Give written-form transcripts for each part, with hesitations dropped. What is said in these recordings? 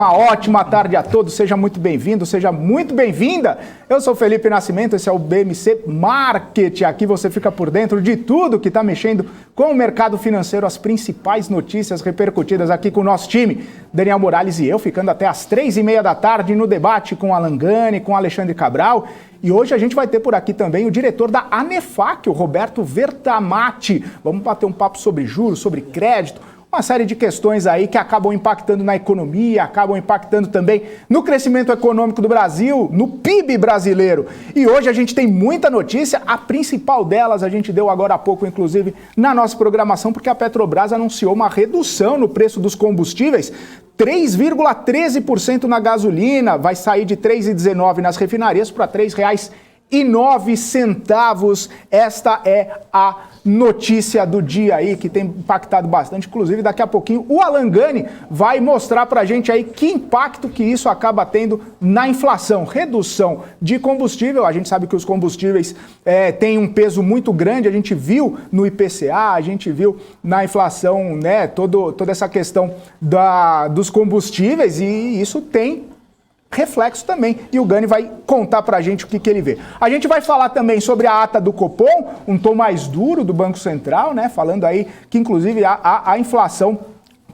Uma ótima tarde a todos, seja muito bem-vindo, seja muito bem-vinda. Eu sou Felipe Nascimento, esse é o BMC Market. Aqui você fica por dentro de tudo que está mexendo com o mercado financeiro, as principais notícias repercutidas aqui com o nosso time. Daniel Morales e eu, ficando até às 3h30 da tarde no debate com Alan Gani, com Alexandre Cabral. E hoje a gente vai ter por aqui também o diretor da ANEFAC, o Roberto Vertamati. Vamos bater um papo sobre juros, sobre crédito, uma série de questões aí que acabam impactando na economia, acabam impactando também no crescimento econômico do Brasil, no PIB brasileiro. E hoje a gente tem muita notícia, a principal delas a gente deu agora há pouco, inclusive, na nossa programação, porque a Petrobras anunciou uma redução no preço dos combustíveis, 3,13% na gasolina, vai sair de R$ 3,19 nas refinarias para R$ 3,09. Esta é a notícia do dia aí, que tem impactado bastante. Inclusive, daqui a pouquinho, o Alan Gani vai mostrar pra gente aí que impacto que isso acaba tendo na inflação. Redução de combustível, a gente sabe que os combustíveis têm um peso muito grande, a gente viu no IPCA, a gente viu na inflação, né, toda essa questão dos combustíveis, e isso tem reflexo também, e o Gani vai contar pra gente o que ele vê. A gente vai falar também sobre a ata do Copom, um tom mais duro do Banco Central, né? Falando aí que, inclusive, a inflação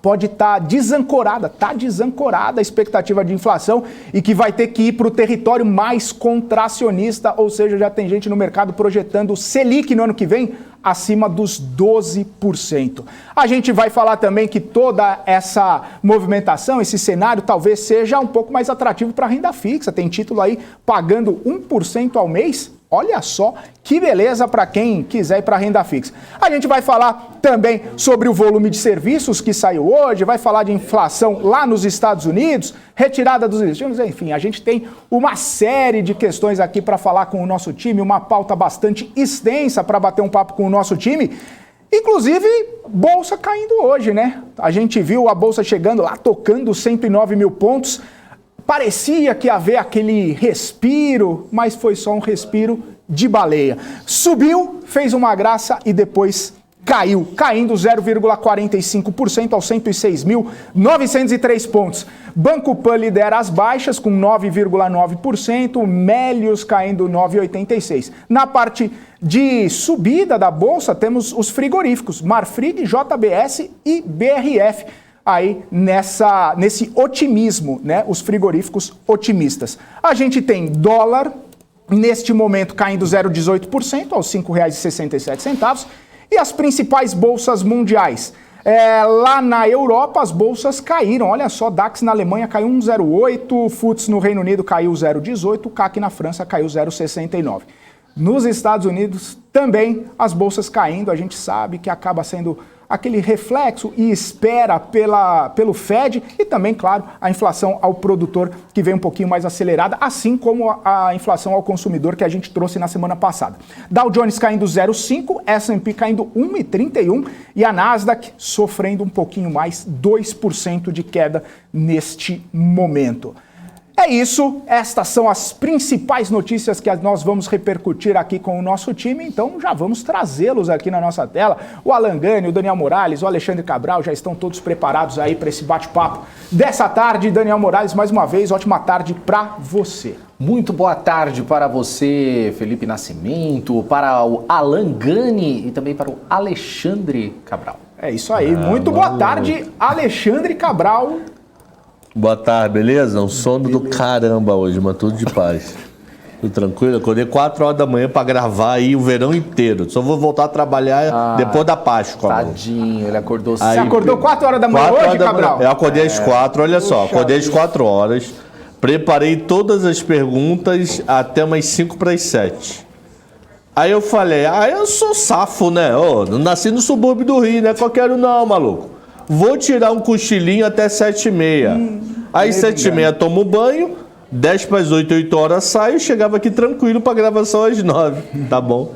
pode estar desancorada, a expectativa de inflação, e que vai ter que ir para o território mais contracionista, ou seja, já tem gente no mercado projetando o Selic no ano que vem acima dos 12%. A gente vai falar também que toda essa movimentação, esse cenário, talvez seja um pouco mais atrativo para a renda fixa. Tem título aí pagando 1% ao mês. Olha só que beleza para quem quiser ir para a renda fixa. A gente vai falar também sobre o volume de serviços que saiu hoje, vai falar de inflação lá nos Estados Unidos, retirada dos destinos, enfim, a gente tem uma série de questões aqui para falar com o nosso time, uma pauta bastante extensa para bater um papo com o nosso time. Inclusive, bolsa caindo hoje, né? A gente viu a bolsa chegando lá, tocando 109 mil pontos. Parecia que ia haver aquele respiro, mas foi só um respiro de baleia. Subiu, fez uma graça e depois caiu, caindo 0,45% aos 106.903 pontos. Banco Pan lidera as baixas com 9,9%, Melius caindo 9,86%. Na parte de subida da bolsa, temos os frigoríficos, Marfrig, JBS e BRF. Aí nesse otimismo, né? Os frigoríficos otimistas. A gente tem dólar, neste momento, caindo 0,18% aos R$ 5,67. E as principais bolsas mundiais. Lá na Europa, as bolsas caíram. Olha só, DAX na Alemanha caiu 1,08%, FTSE no Reino Unido caiu 0,18%, o CAC na França caiu 0,69%. Nos Estados Unidos, também as bolsas caindo. A gente sabe que acaba sendo aquele reflexo e espera pelo Fed, e também, claro, a inflação ao produtor, que vem um pouquinho mais acelerada, assim como a inflação ao consumidor que a gente trouxe na semana passada. Dow Jones caindo 0,5%, S&P caindo 1,31% e a Nasdaq sofrendo um pouquinho mais, 2% de queda neste momento. É isso, estas são as principais notícias que nós vamos repercutir aqui com o nosso time, então já vamos trazê-los aqui na nossa tela. O Alan Gani, o Daniel Morales, o Alexandre Cabral já estão todos preparados aí para esse bate-papo dessa tarde. Daniel Morales, mais uma vez, ótima tarde para você. Muito boa tarde para você, Felipe Nascimento, para o Alan Gani e também para o Alexandre Cabral. É isso aí, muito boa tarde, Alexandre Cabral. Boa tarde, beleza? Um sono do caramba hoje, mas tudo de paz. Tudo tranquilo? Acordei 4 horas da manhã pra gravar aí o verão inteiro. Só vou voltar a trabalhar depois da Páscoa. Tadinho, ele acordou cedo. Você acordou 4 horas da manhã hoje, Cabral? Eu acordei às 4, olha só. Acordei às 4 horas, preparei todas as perguntas até umas 5 para as 7. Aí eu falei, eu sou safo, né? Não nasci no subúrbio do Rio, não é qualquer um não, maluco. Vou tirar um cochilinho até 7h30. Aí 7h30 tomo banho, 10 para as 8, 8 horas saio, chegava aqui tranquilo para gravação às 9. Tá bom.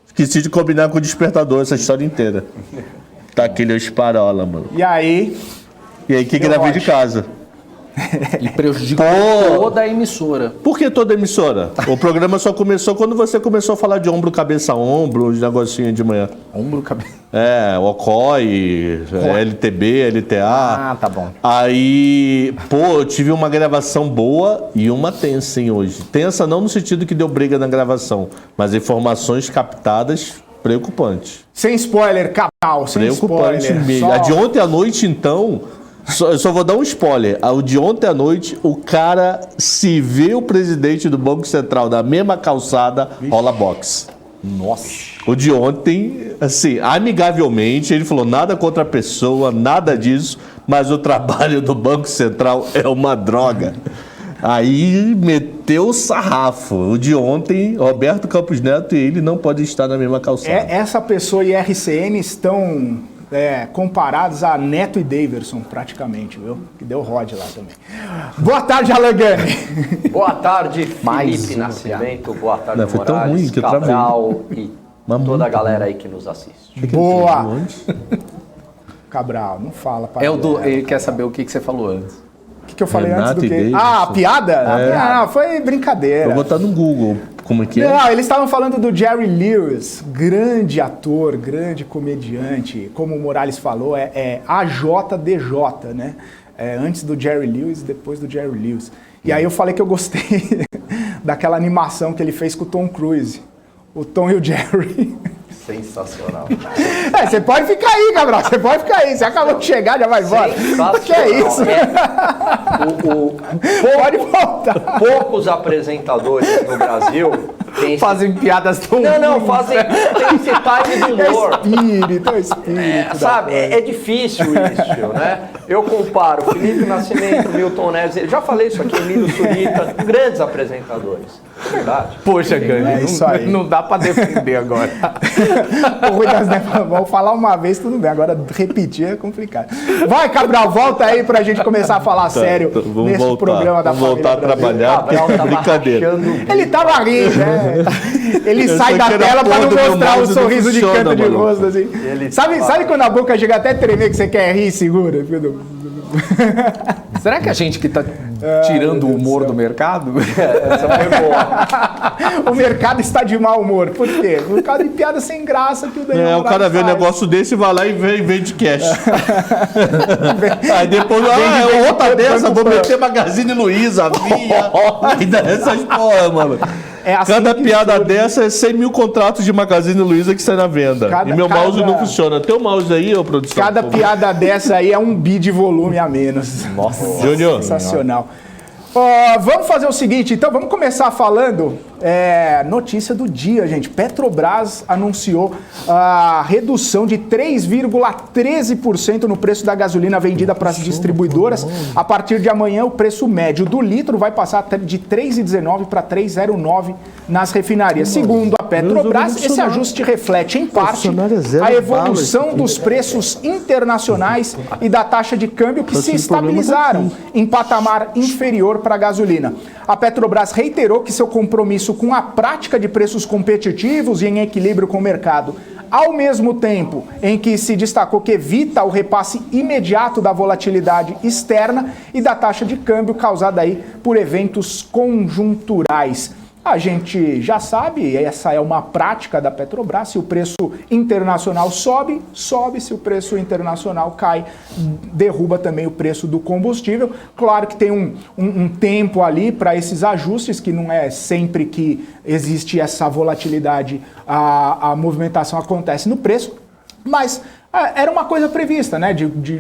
Esqueci de combinar com o despertador essa história inteira. Tá aquele esparola, mano. E aí? E aí que gravei de casa. E prejudicou toda a emissora. Por que toda emissora? O programa só começou quando você começou a falar de ombro, cabeça, ombro, os negocinhos de manhã. Ombro, cabeça. OCOI, LTB, LTA. Ah, tá bom. Aí, eu tive uma gravação boa e uma tensa, hein, hoje. Tensa não no sentido que deu briga na gravação, mas informações captadas preocupantes. Sem spoiler, Cabral, sem Preocupante spoiler. mesmo. A de ontem à noite, então... Eu só vou dar um spoiler. O de ontem à noite, o cara, se vê o presidente do Banco Central na mesma calçada, rola boxe. Nossa. O de ontem, assim, amigavelmente, ele falou nada contra a pessoa, nada disso, mas o trabalho do Banco Central é uma droga. Aí meteu o sarrafo. O de ontem, Roberto Campos Neto e ele não podem estar na mesma calçada. Essa pessoa e RCN estão comparados a Neto e Daverson, praticamente, viu? Que deu rod lá também. Boa tarde, Alan Gani. Boa tarde, Mais Felipe uma Nascimento. Boa tarde, Não, foi tão Morales, ruim que eu travei. Cabral e Mas toda a muito galera aí que nos assiste. Boa. Cabral, não fala. Ele quer saber o que você falou antes. O que eu falei Renato antes do e quê? Davidson. A piada? Não, foi brincadeira. Vou botar no Google como é que é. Não, eles estavam falando do Jerry Lewis, grande ator, grande comediante. Como o Morales falou, é AJDJ, né? Antes do Jerry Lewis, depois do Jerry Lewis. E aí eu falei que eu gostei daquela animação que ele fez com o Tom Cruise. O Tom e o Jerry. Sensacional. Você pode ficar aí, Cabral, você pode ficar aí. Você acabou de chegar, já vai embora. Sensacional. Que é isso? Pode voltar. Poucos apresentadores no Brasil têm Fazem piadas tão Não, fazem. Tem esse time do humor. É espírito. Sabe, é difícil isso, né? Eu comparo Felipe Nascimento, Milton Neves, eu já falei isso aqui, Emílio Surita, grandes apresentadores. Verdade. Poxa, Gani, É isso aí. não dá pra defender agora. O Rui das Neves, vamos falar uma vez, tudo bem. Agora repetir é complicado. Vai, Cabral, volta aí pra gente começar a falar sério Vamos nesse voltar, programa da vamos voltar a Família Brasileira. trabalhar, porque Cabral é tava brincadeira. rachando. Ele tava rindo, né? Ele Eu sai só da quero a tela pra porra não do meu mostrar o mouse, não sorriso de funciona, canto de maluco. rosto, assim. Sabe quando a boca chega até a tremer que você quer rir e segura? Será que a gente que tá tirando o humor do mercado? Essa foi boa. O mercado está de mau humor. Por quê? Por causa de piada sem graça que o Daniel O cara Morales vê um faz. negócio desse, vai lá e vende cash. Aí depois, Vende outra dessa, Banco vou Pan. meter Magazine Luiza, Via. Ainda essas porra, mano. É assim Cada que piada surge. dessa é 100 mil contratos de Magazine Luiza que sai na venda. E meu mouse não funciona. Teu mouse aí, ô produção? Cada por favor. piada dessa aí é um bi de volume a menos. Nossa. Júnior. Sensacional. Vamos fazer o seguinte, então, vamos começar falando notícia do dia, gente. Petrobras anunciou a redução de 3,13% no preço da gasolina vendida para as distribuidoras. A partir de amanhã, o preço médio do litro vai passar de 3,19 para 3,09 nas refinarias. Segundo a Petrobras, esse ajuste reflete, em parte, a evolução dos preços internacionais e da taxa de câmbio que se estabilizaram em patamar inferior para a gasolina. A Petrobras reiterou que seu compromisso com a prática de preços competitivos e em equilíbrio com o mercado, ao mesmo tempo em que se destacou que evita o repasse imediato da volatilidade externa e da taxa de câmbio causada aí por eventos conjunturais. A gente já sabe, essa é uma prática da Petrobras, se o preço internacional sobe, se o preço internacional cai, derruba também o preço do combustível. Claro que tem um tempo ali para esses ajustes, que não é sempre que existe essa volatilidade, a movimentação acontece no preço, mas era uma coisa prevista, né?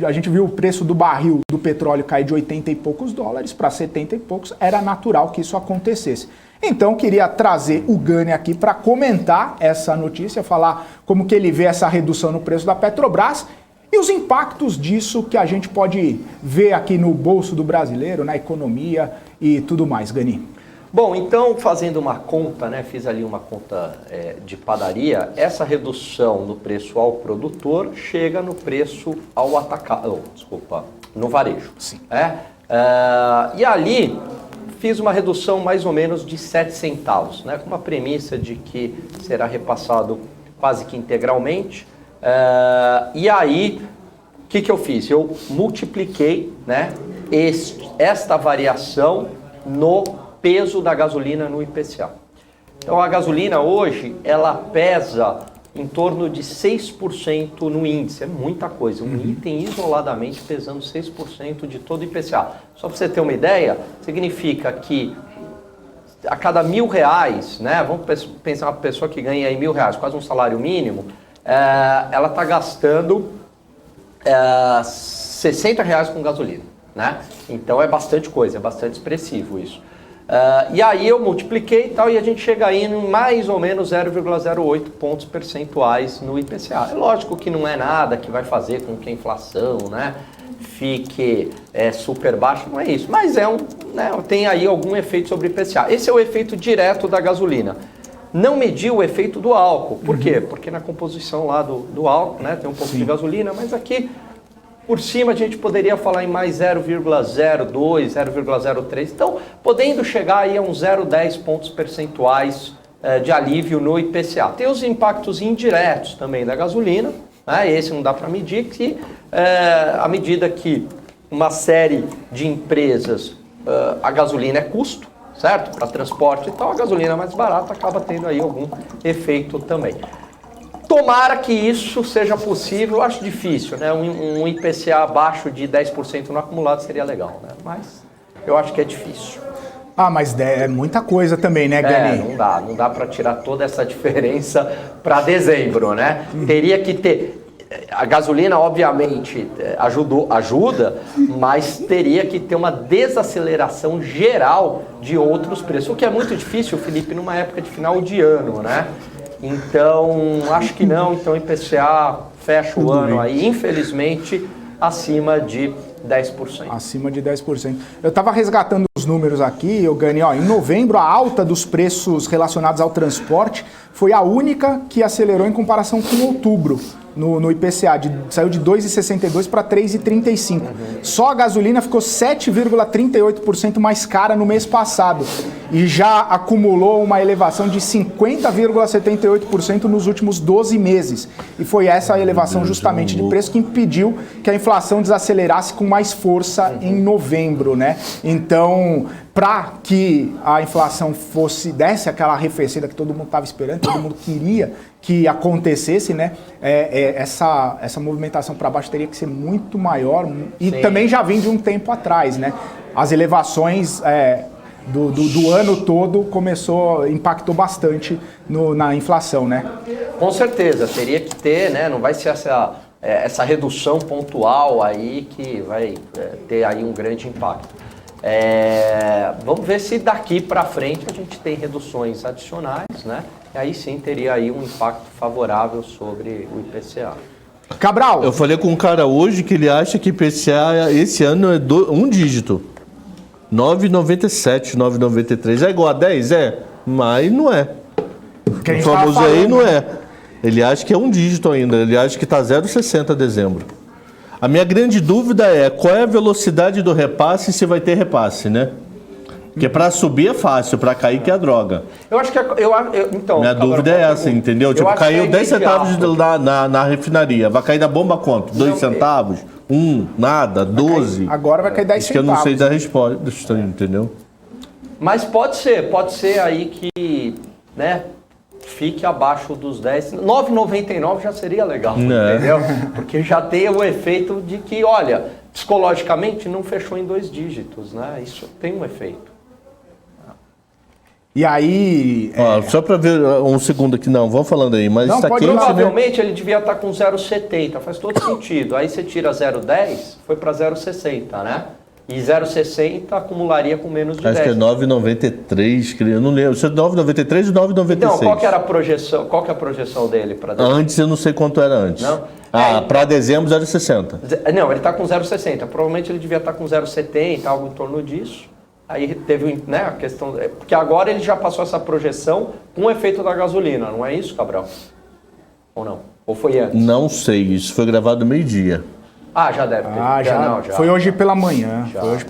A gente viu o preço do barril do petróleo cair de 80 e poucos dólares para 70 e poucos, era natural que isso acontecesse. Então, queria trazer o Gani aqui para comentar essa notícia, falar como que ele vê essa redução no preço da Petrobras e os impactos disso que a gente pode ver aqui no bolso do brasileiro, na economia e tudo mais, Gani. Bom, então, fazendo uma conta, né, fiz ali uma conta de padaria, essa redução no preço ao produtor chega no preço ao atacado, no varejo. Sim. E ali fiz uma redução mais ou menos de 7 centavos, né, com uma premissa de que será repassado quase que integralmente. E aí, o que eu fiz? Eu multipliquei, né, esta variação no peso da gasolina no IPCA. Então a gasolina hoje, ela pesa em torno de 6% no índice, é muita coisa, um item isoladamente pesando 6% de todo o IPCA. Só para você ter uma ideia, significa que a cada R$1.000, né, vamos pensar uma pessoa que ganha aí R$1.000, quase um salário mínimo, ela está gastando R$60 com gasolina, né? Então é bastante coisa, é bastante expressivo isso. E aí eu multipliquei e tal, e a gente chega aí em mais ou menos 0,08 pontos percentuais no IPCA. É lógico que não é nada que vai fazer com que a inflação, né, fique super baixa, não é isso. Mas tem aí algum efeito sobre o IPCA. Esse é o efeito direto da gasolina. Não mediu o efeito do álcool. Por quê? Porque na composição lá do álcool, né, tem um pouco de gasolina, mas aqui por cima a gente poderia falar em mais 0,02, 0,03, então podendo chegar aí a uns 0,10 pontos percentuais de alívio no IPCA. Tem os impactos indiretos também da gasolina, né? Esse não dá para medir, que à medida que uma série de empresas, a gasolina é custo, certo? Para transporte e tal, a gasolina mais barata acaba tendo aí algum efeito também. Tomara que isso seja possível, eu acho difícil, né? Um IPCA abaixo de 10% no acumulado seria legal, né? Mas eu acho que é difícil. Ah, mas é muita coisa também, né, Gani? Não dá para tirar toda essa diferença para dezembro, né? Teria que ter... A gasolina, obviamente, ajuda, mas teria que ter uma desaceleração geral de outros preços, o que é muito difícil, Felipe, numa época de final de ano, né? Então, acho que não. Então, o IPCA fecha o ano aí, infelizmente, acima de 10%. Acima de 10%. Eu estava resgatando os números aqui, eu ganhei, em novembro, a alta dos preços relacionados ao transporte foi a única que acelerou em comparação com outubro. No IPCA, saiu de 2,62 para 3,35. Só a gasolina ficou 7,38% mais cara no mês passado e já acumulou uma elevação de 50,78% nos últimos 12 meses. E foi essa a elevação justamente de preço que impediu que a inflação desacelerasse com mais força em novembro, né? Então, para que a inflação desse aquela arrefecida que todo mundo estava esperando, todo mundo queria que acontecesse, né? Essa movimentação para baixo teria que ser muito maior e também já vem de um tempo atrás, né? As elevações do ano todo impactou bastante na inflação, né? Com certeza, teria que ter, né? Não vai ser essa redução pontual aí que vai ter aí um grande impacto. Vamos ver se daqui para frente a gente tem reduções adicionais, né? E aí sim teria aí um impacto favorável sobre o IPCA. Cabral! Eu falei com um cara hoje que ele acha que IPCA esse ano é um dígito. 9,97, 9,93. É igual a 10? Mas não é. O famoso aí não é. Ele acha que é um dígito ainda. Ele acha que está 0,60 dezembro. A minha grande dúvida é qual é a velocidade do repasse e se vai ter repasse, né? Porque para subir é fácil, para cair que é a droga. Eu acho que... então, minha dúvida é essa, entendeu? Tipo, caiu 10 centavos na refinaria. Vai cair na bomba quanto? 2 centavos? 1? Nada? 12? Agora vai cair 10 centavos. Que eu não sei da resposta, entendeu? Mas pode ser aí que, né, fique abaixo dos 10. 9,99 já seria legal, entendeu? Porque já tem o efeito de que, olha, psicologicamente não fechou em 2 dígitos, né? Isso tem um efeito. E aí... Só para ver um segundo aqui, vamos falando aí, mas está quente, provavelmente ele devia estar com 0,70, faz todo sentido. Aí você tira 0,10, foi para 0,60, né? E 0,60 acumularia com menos de 10. Acho que é 9,93, eu não lembro. Isso é 9,93 ou 9,96? Então, qual que era a projeção? Qual que é a projeção dele para dezembro? Antes eu não sei quanto era antes. Não? Para dezembro 0,60. Não, ele está com 0,60. Provavelmente ele devia estar com 0,70, algo em torno disso. Aí teve, né, a questão... Porque agora ele já passou essa projeção com o efeito da gasolina, não é isso, Cabral? Ou não? Ou foi antes? Não sei, isso foi gravado meio-dia. Já deve ter. Já. Foi hoje pela manhã.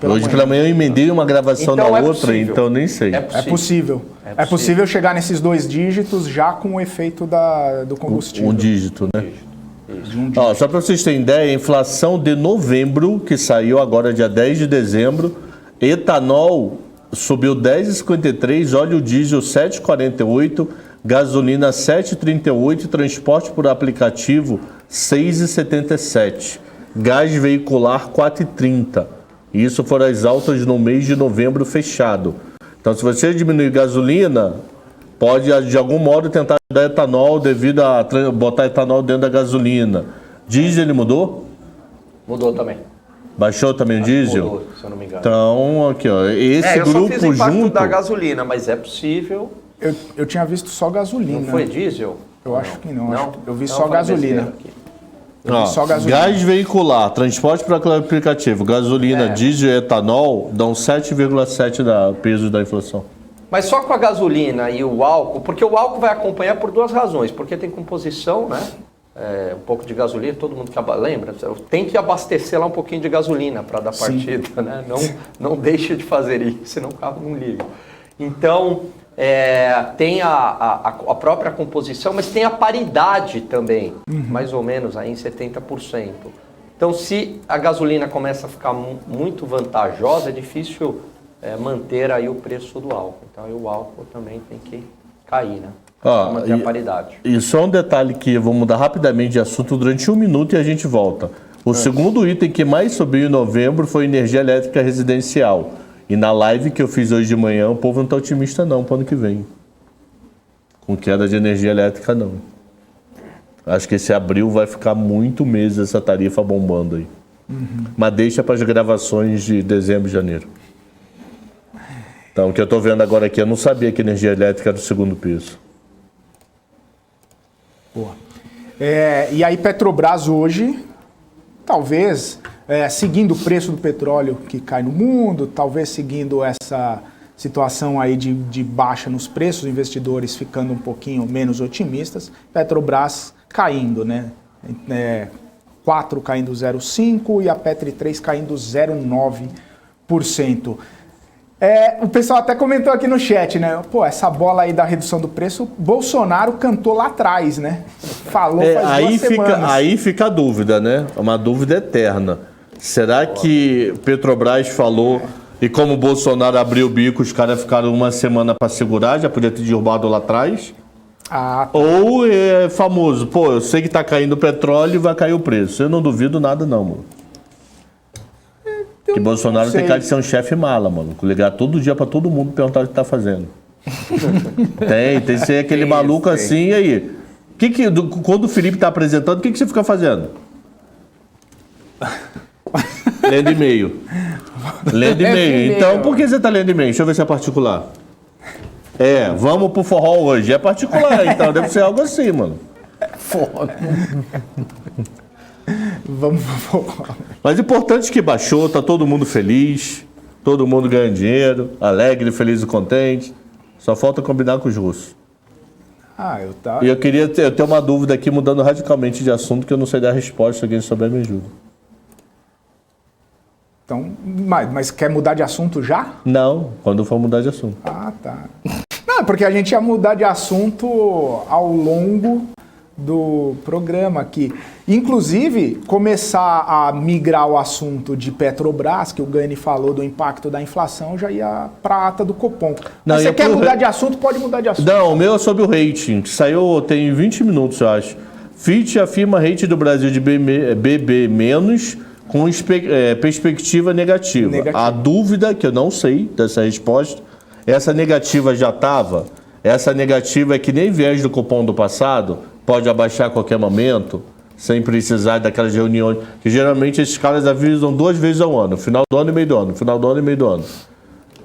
Hoje pela manhã eu emendei uma gravação então na outra, possível. então nem sei. É possível. É possível chegar nesses 2 dígitos já com o efeito do combustível. Um dígito, né? Ó, só para vocês terem ideia, a inflação de novembro, que saiu agora dia 10 de dezembro, etanol subiu 10,53, óleo diesel 7,48, gasolina 7,38 e transporte por aplicativo 6,77. Gás veicular 4,30. Isso foram as altas no mês de novembro fechado. Então, se você diminuir gasolina, pode de algum modo tentar dar etanol devido a botar etanol dentro da gasolina. Diesel ele mudou? Mudou também. Baixou também o diesel? Mudou, se eu não me engano. Então, aqui, ó, esse eu grupo só fiz o impacto junto. da gasolina, mas é possível. Eu tinha visto só gasolina. Não foi diesel? Eu acho que não. Não? Eu vi Então, só eu falei gasolina. besteira aqui. Eu vi só gasolina. Gás veicular, transporte para aplicativo, gasolina, diesel e etanol dão 7,7 da peso da inflação. Mas só com a gasolina e o álcool, porque o álcool vai acompanhar por duas razões. Porque tem composição, né? Um pouco de gasolina, todo mundo que lembra, tem que abastecer lá um pouquinho de gasolina para dar partida, né? Não deixe de fazer isso, senão o carro não liga. Então, tem a própria composição, mas tem a paridade também, mais ou menos aí em 70%. Então, se a gasolina começa a ficar muito vantajosa, é difícil manter aí o preço do álcool. Então, aí o álcool também tem que cair, né? Para manter a paridade. E só um detalhe que eu vou mudar rapidamente de assunto durante 1 minuto e a gente volta. O segundo item que mais subiu em novembro foi energia elétrica residencial. E na live que eu fiz hoje de manhã, o povo não está otimista não para o ano que vem. Com queda de energia elétrica, não. Acho que esse abril vai ficar muito mês essa tarifa bombando aí. Mas deixa para as gravações de dezembro e janeiro. Então, o que eu estou vendo agora aqui, eu não sabia que energia elétrica era do segundo piso. Boa. E aí Petrobras hoje, talvez seguindo o preço do petróleo que cai no mundo, talvez seguindo essa situação aí de baixa nos preços, investidores ficando um pouquinho menos otimistas, Petrobras caindo, né? 4 caindo 0,5% e a Petri 3 caindo 0,9%. O pessoal até comentou aqui no chat, né? Pô, essa bola aí da redução do preço, Bolsonaro cantou lá atrás, né? Falou faz 2 semanas. Aí fica a dúvida, né? Uma dúvida eterna. Será que Petrobras falou e como o Bolsonaro abriu o bico, os caras ficaram 1 semana para segurar, já podia ter derrubado lá atrás? Tá. Ou é famoso, pô, eu sei que tá caindo o petróleo e vai cair o preço. Eu não duvido nada não, mano. Que Bolsonaro tem cara de ser um chefe mala, mano. Ligar todo dia pra todo mundo perguntar o que tá fazendo. tem que ser aquele maluco assim, e aí? Quando o Felipe tá apresentando, o que você fica fazendo? Lendo e-mail. Lendo e-mail. Então, por que você tá lendo e-mail? Deixa eu ver se é particular. Vamos pro forró hoje. É particular, então. Deve ser algo assim, mano. Foda. Vamos pro forró. Mas o importante é que baixou, tá todo mundo feliz, todo mundo ganhando dinheiro, alegre, feliz e contente. Só falta combinar com os russos. E eu tenho uma dúvida aqui, mudando radicalmente de assunto, que eu não sei dar a resposta, se alguém souber me ajuda. Então, mas quer mudar de assunto já? Não, quando for mudar de assunto. Tá. Não, porque a gente ia mudar de assunto ao longo do programa aqui. Inclusive, começar a migrar o assunto de Petrobras, que o Gani falou do impacto da inflação, já ia para a ata do Copom. Mas você quer mudar de assunto, pode mudar de assunto. Não, o meu é sobre o rating, que saiu tem 20 minutos, eu acho. Fitch afirma rating do Brasil de BB- com perspectiva negativa. A dúvida, que eu não sei dessa resposta, essa negativa já estava? Essa negativa é que nem viés do Copom do passado, pode abaixar a qualquer momento, sem precisar daquelas reuniões, que geralmente esses caras avisam 2 vezes ao ano, final do ano e meio do ano, final do ano e meio do ano.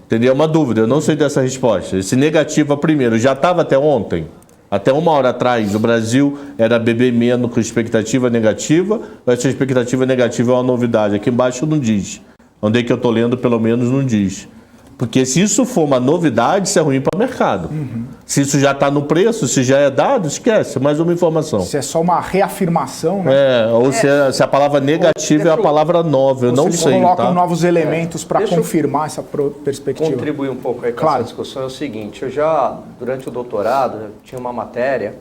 Entendeu? É uma dúvida, eu não sei dessa resposta. Esse negativa, primeiro, já estava até ontem? Até 1 hora atrás, o Brasil era BB- com expectativa negativa, ou essa expectativa negativa é uma novidade? Aqui embaixo não diz. Onde é que eu estou lendo, pelo menos não diz. Porque se isso for uma novidade, isso é ruim para o mercado. Se isso já está no preço, se já é dado, esquece, mais uma informação. Se é só uma reafirmação, né? Ou se a palavra negativa é a palavra nova, eu não sei. Eles colocam novos elementos para confirmar essa perspectiva. Contribuir um pouco aí com essa discussão. É o seguinte, eu já, durante o doutorado, tinha uma matéria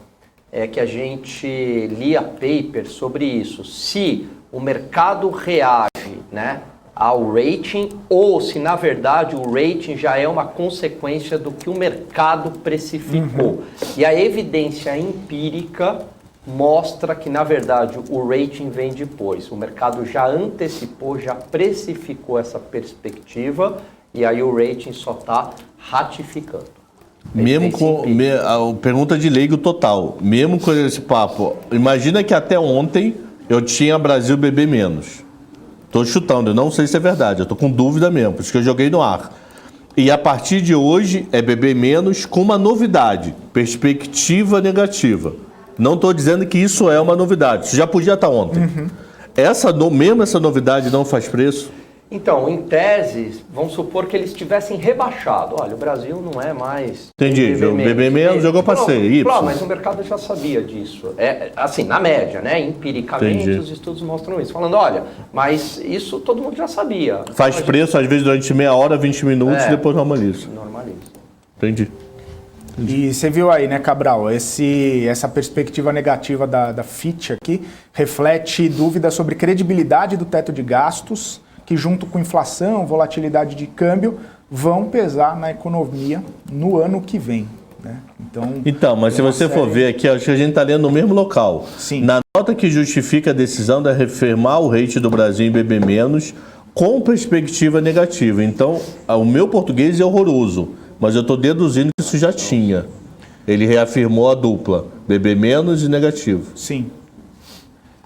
que a gente lia paper sobre isso. Se o mercado reage, né, ao rating ou se, na verdade, o rating já é uma consequência do que o mercado precificou. E a evidência empírica mostra que, na verdade, o rating vem depois. O mercado já antecipou, já precificou essa perspectiva e aí o rating só está ratificando. Mesmo com a pergunta de leigo total, mesmo com esse papo, imagina que até ontem eu tinha Brasil BB menos. Tô chutando, eu não sei se é verdade, eu tô com dúvida mesmo, por isso que eu joguei no ar. E a partir de hoje é BB menos com uma novidade, perspectiva negativa. Não estou dizendo que isso é uma novidade, isso já podia estar ontem. Mesmo essa novidade não faz preço? Então, em tese, vamos supor que eles tivessem rebaixado. Olha, o Brasil não é mais... Entendi, BB menos, jogou passeio, Y. Mas o mercado já sabia disso. Assim, na média, né? Empiricamente, Entendi. os estudos mostram isso. Falando, olha, mas isso todo mundo já sabia. Faz preço, às vezes, durante meia hora, 20 minutos, e depois normaliza. Normaliza. Entendi. E você viu aí, né, Cabral, essa perspectiva negativa da Fitch aqui reflete dúvidas sobre credibilidade do teto de gastos, que junto com inflação, volatilidade de câmbio, vão pesar na economia no ano que vem. Né? Então, mas se você for ver aqui, acho que a gente está lendo no mesmo local. Sim. Na nota que justifica a decisão de reafirmar o rate do Brasil em BB-, com perspectiva negativa. Então, o meu português é horroroso, mas eu estou deduzindo que isso já tinha. Ele reafirmou a dupla, BB- e negativo. Sim.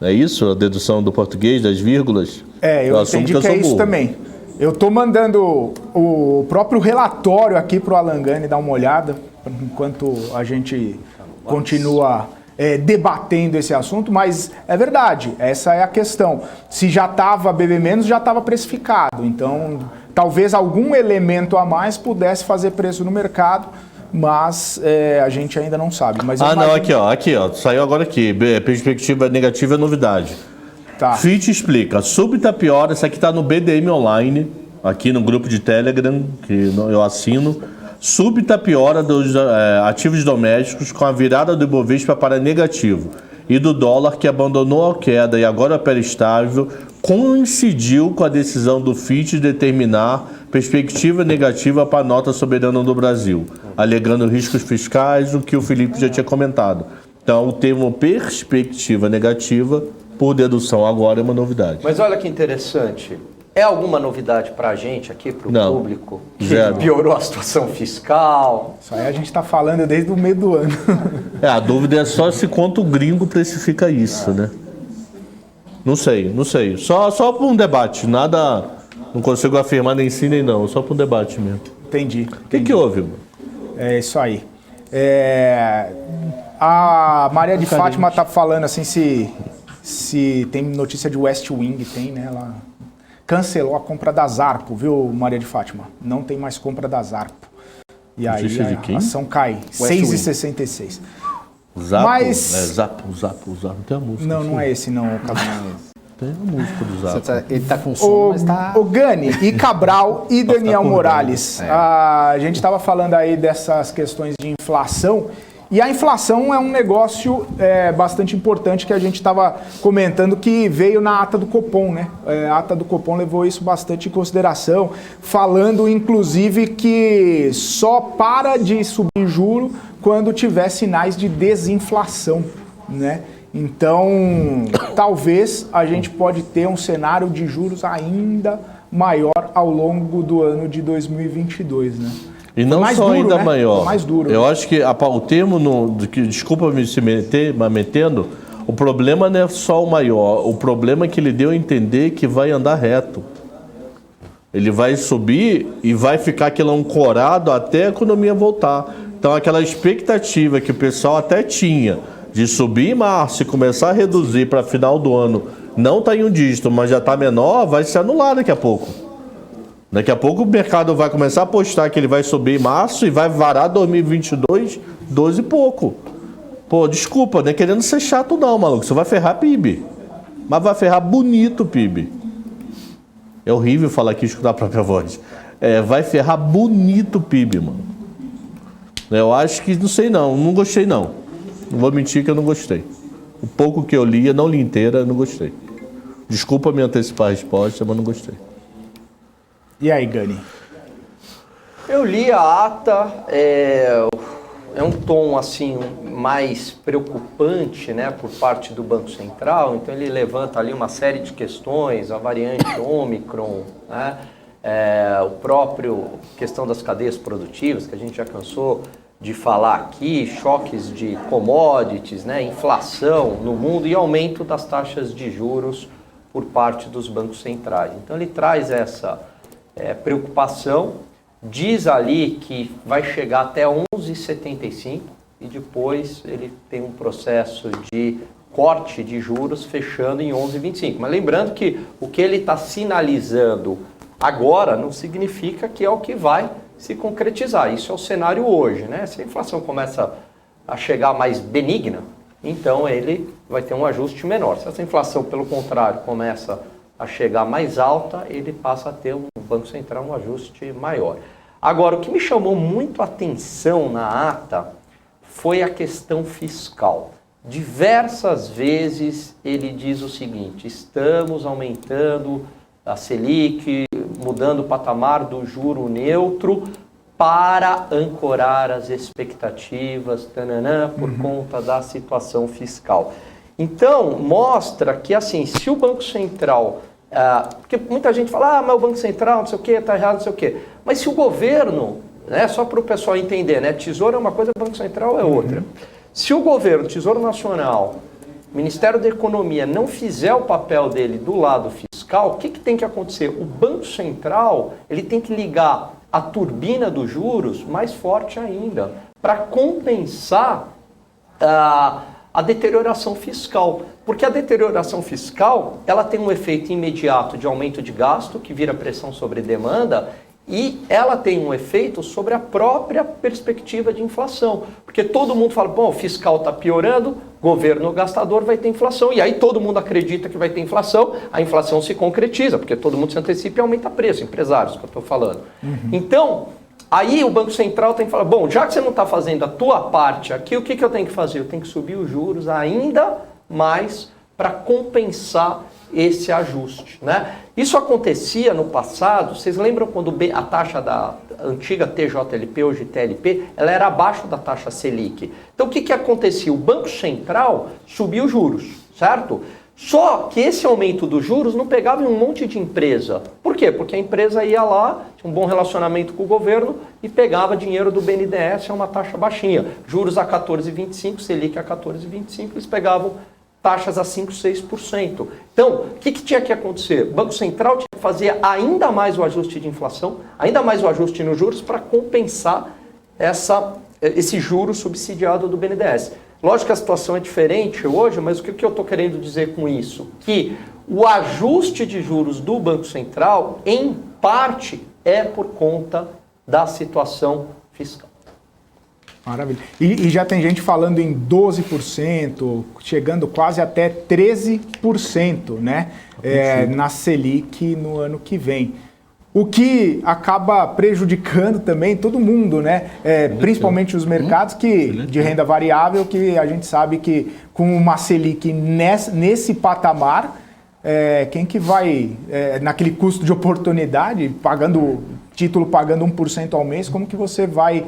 É isso a dedução do português, das vírgulas? Eu entendi que é isso também. Eu estou mandando o próprio relatório aqui para o Alangani dar uma olhada, enquanto a gente continua debatendo esse assunto, mas é verdade, essa é a questão. Se já estava BB-, já estava precificado, então talvez algum elemento a mais pudesse fazer preço no mercado, mas a gente ainda não sabe. Mas não, aqui ó, saiu agora aqui, perspectiva negativa é novidade. Tá. Fitch explica, súbita piora, isso aqui está no BDM Online, aqui no grupo de Telegram, que eu assino, súbita piora dos ativos domésticos com a virada do Ibovespa para negativo e do dólar, que abandonou a queda e agora opera estável, coincidiu com a decisão do Fitch de determinar perspectiva negativa para a nota soberana do Brasil, alegando riscos fiscais, o que o Felipe já tinha comentado. Então, o termo perspectiva negativa, por dedução agora, é uma novidade. Mas olha que interessante. É alguma novidade para a gente aqui, para o público? Zero. Que piorou a situação fiscal? Isso aí a gente está falando desde o meio do ano. A dúvida é só se quanto o gringo precifica isso, né? Não sei. Só para um debate, nada... Não consigo afirmar nem sim nem não, só para um debate mesmo. Entendi. O que houve, mano? É isso aí. A Maria de Fátima está falando assim se tem notícia de West Wing, tem, né? Ela cancelou a compra da Zarpo, viu, Maria de Fátima? Não tem mais compra da Zarpo. E aí a ação cai, 6,66. Zapo? Mas... Zapo, não tem a música. Não é esse não, Cabral. Tem a música do Zapo. Ele tá com sono, mas tá... O Gani, e Cabral e Daniel Morales. A gente estava falando aí dessas questões de inflação. E a inflação é um negócio bastante importante que a gente estava comentando que veio na ata do Copom, né? A ata do Copom levou isso bastante em consideração, falando inclusive que só para de subir juro quando tiver sinais de desinflação, né? Então, talvez a gente pode ter um cenário de juros ainda maior ao longo do ano de 2022, né? E não só duro, ainda né? maior. Mais duro. Eu acho que o termo, desculpa me se meter, mas metendo, o problema não é só o maior, o problema é que ele deu a entender que vai andar reto. Ele vai subir e vai ficar aquele ancorado até a economia voltar. Então aquela expectativa que o pessoal até tinha de subir em março e começar a reduzir para final do ano, não está em um dígito, mas já está menor, vai se anular daqui a pouco. Daqui a pouco o mercado vai começar a apostar que ele vai subir em março e vai varar 2022, 12 e pouco. Pô, desculpa, não é querendo ser chato não, maluco. Você vai ferrar PIB. Mas vai ferrar bonito o PIB. É horrível falar aqui e escutar a própria voz. Vai ferrar bonito o PIB, mano. Eu acho que, não sei não gostei não. Não vou mentir que eu não gostei. O pouco que eu li, não li inteira, não gostei. Desculpa me antecipar a resposta, mas não gostei. E aí, Gani? Eu li a ata, é um tom assim mais preocupante, né, por parte do Banco Central. Então ele levanta ali uma série de questões, a variante Ômicron, né, o próprio questão das cadeias produtivas, que a gente já cansou de falar aqui, choques de commodities, né, inflação no mundo e aumento das taxas de juros por parte dos bancos centrais. Então ele traz essa preocupação, diz ali que vai chegar até 11,75 e depois ele tem um processo de corte de juros fechando em 11,25. Mas lembrando que o que ele está sinalizando agora não significa que é o que vai se concretizar. Isso é o cenário hoje, né? Se a inflação começa a chegar mais benigna, então ele vai ter um ajuste menor. Se essa inflação, pelo contrário, começa a chegar mais alta, ele passa a ter, o Banco Central, um ajuste maior. Agora, o que me chamou muito a atenção na ata foi a questão fiscal. Diversas vezes ele diz o seguinte: estamos aumentando a Selic, mudando o patamar do juro neutro para ancorar as expectativas, por conta da situação fiscal. Então, mostra que, assim, se o Banco Central... porque muita gente fala, mas o Banco Central, não sei o quê, está errado, não sei o quê. Mas se o governo, né, só para o pessoal entender, né, Tesouro é uma coisa, Banco Central é outra. Se o governo, Tesouro Nacional, Ministério da Economia não fizer o papel dele do lado fiscal, o que tem que acontecer? O Banco Central, ele tem que ligar a turbina dos juros mais forte ainda, para compensar a deterioração fiscal. Porque a deterioração fiscal, ela tem um efeito imediato de aumento de gasto, que vira pressão sobre demanda, e ela tem um efeito sobre a própria perspectiva de inflação. Porque todo mundo fala, bom, o fiscal está piorando, governo gastador vai ter inflação. E aí todo mundo acredita que vai ter inflação, a inflação se concretiza, porque todo mundo se antecipa e aumenta preço, empresários, que eu estou falando. Então, aí o Banco Central tem que falar, bom, já que você não está fazendo a tua parte aqui, o que eu tenho que fazer? Eu tenho que subir os juros ainda mais para compensar esse ajuste, né? Isso acontecia no passado, vocês lembram quando a taxa da antiga TJLP, hoje TLP, ela era abaixo da taxa Selic. Então o que acontecia? O Banco Central subia os juros, certo? Só que esse aumento dos juros não pegava em um monte de empresa. Por quê? Porque a empresa ia lá, tinha um bom relacionamento com o governo e pegava dinheiro do BNDES a uma taxa baixinha. Juros a 14,25, Selic a 14,25, eles pegavam taxas a 5%, 6%. Então, o que tinha que acontecer? O Banco Central tinha que fazer ainda mais o ajuste de inflação, ainda mais o ajuste nos juros para compensar esse juro subsidiado do BNDES. Lógico que a situação é diferente hoje, mas o que eu estou querendo dizer com isso? Que o ajuste de juros do Banco Central, em parte, é por conta da situação fiscal. Maravilha. E já tem gente falando em 12%, chegando quase até 13%, né? Na Selic no ano que vem. O que acaba prejudicando também todo mundo, né? Principalmente os mercados de renda variável, que a gente sabe que com uma Selic nesse patamar, quem que vai, naquele custo de oportunidade, título pagando 1% ao mês, como que você vai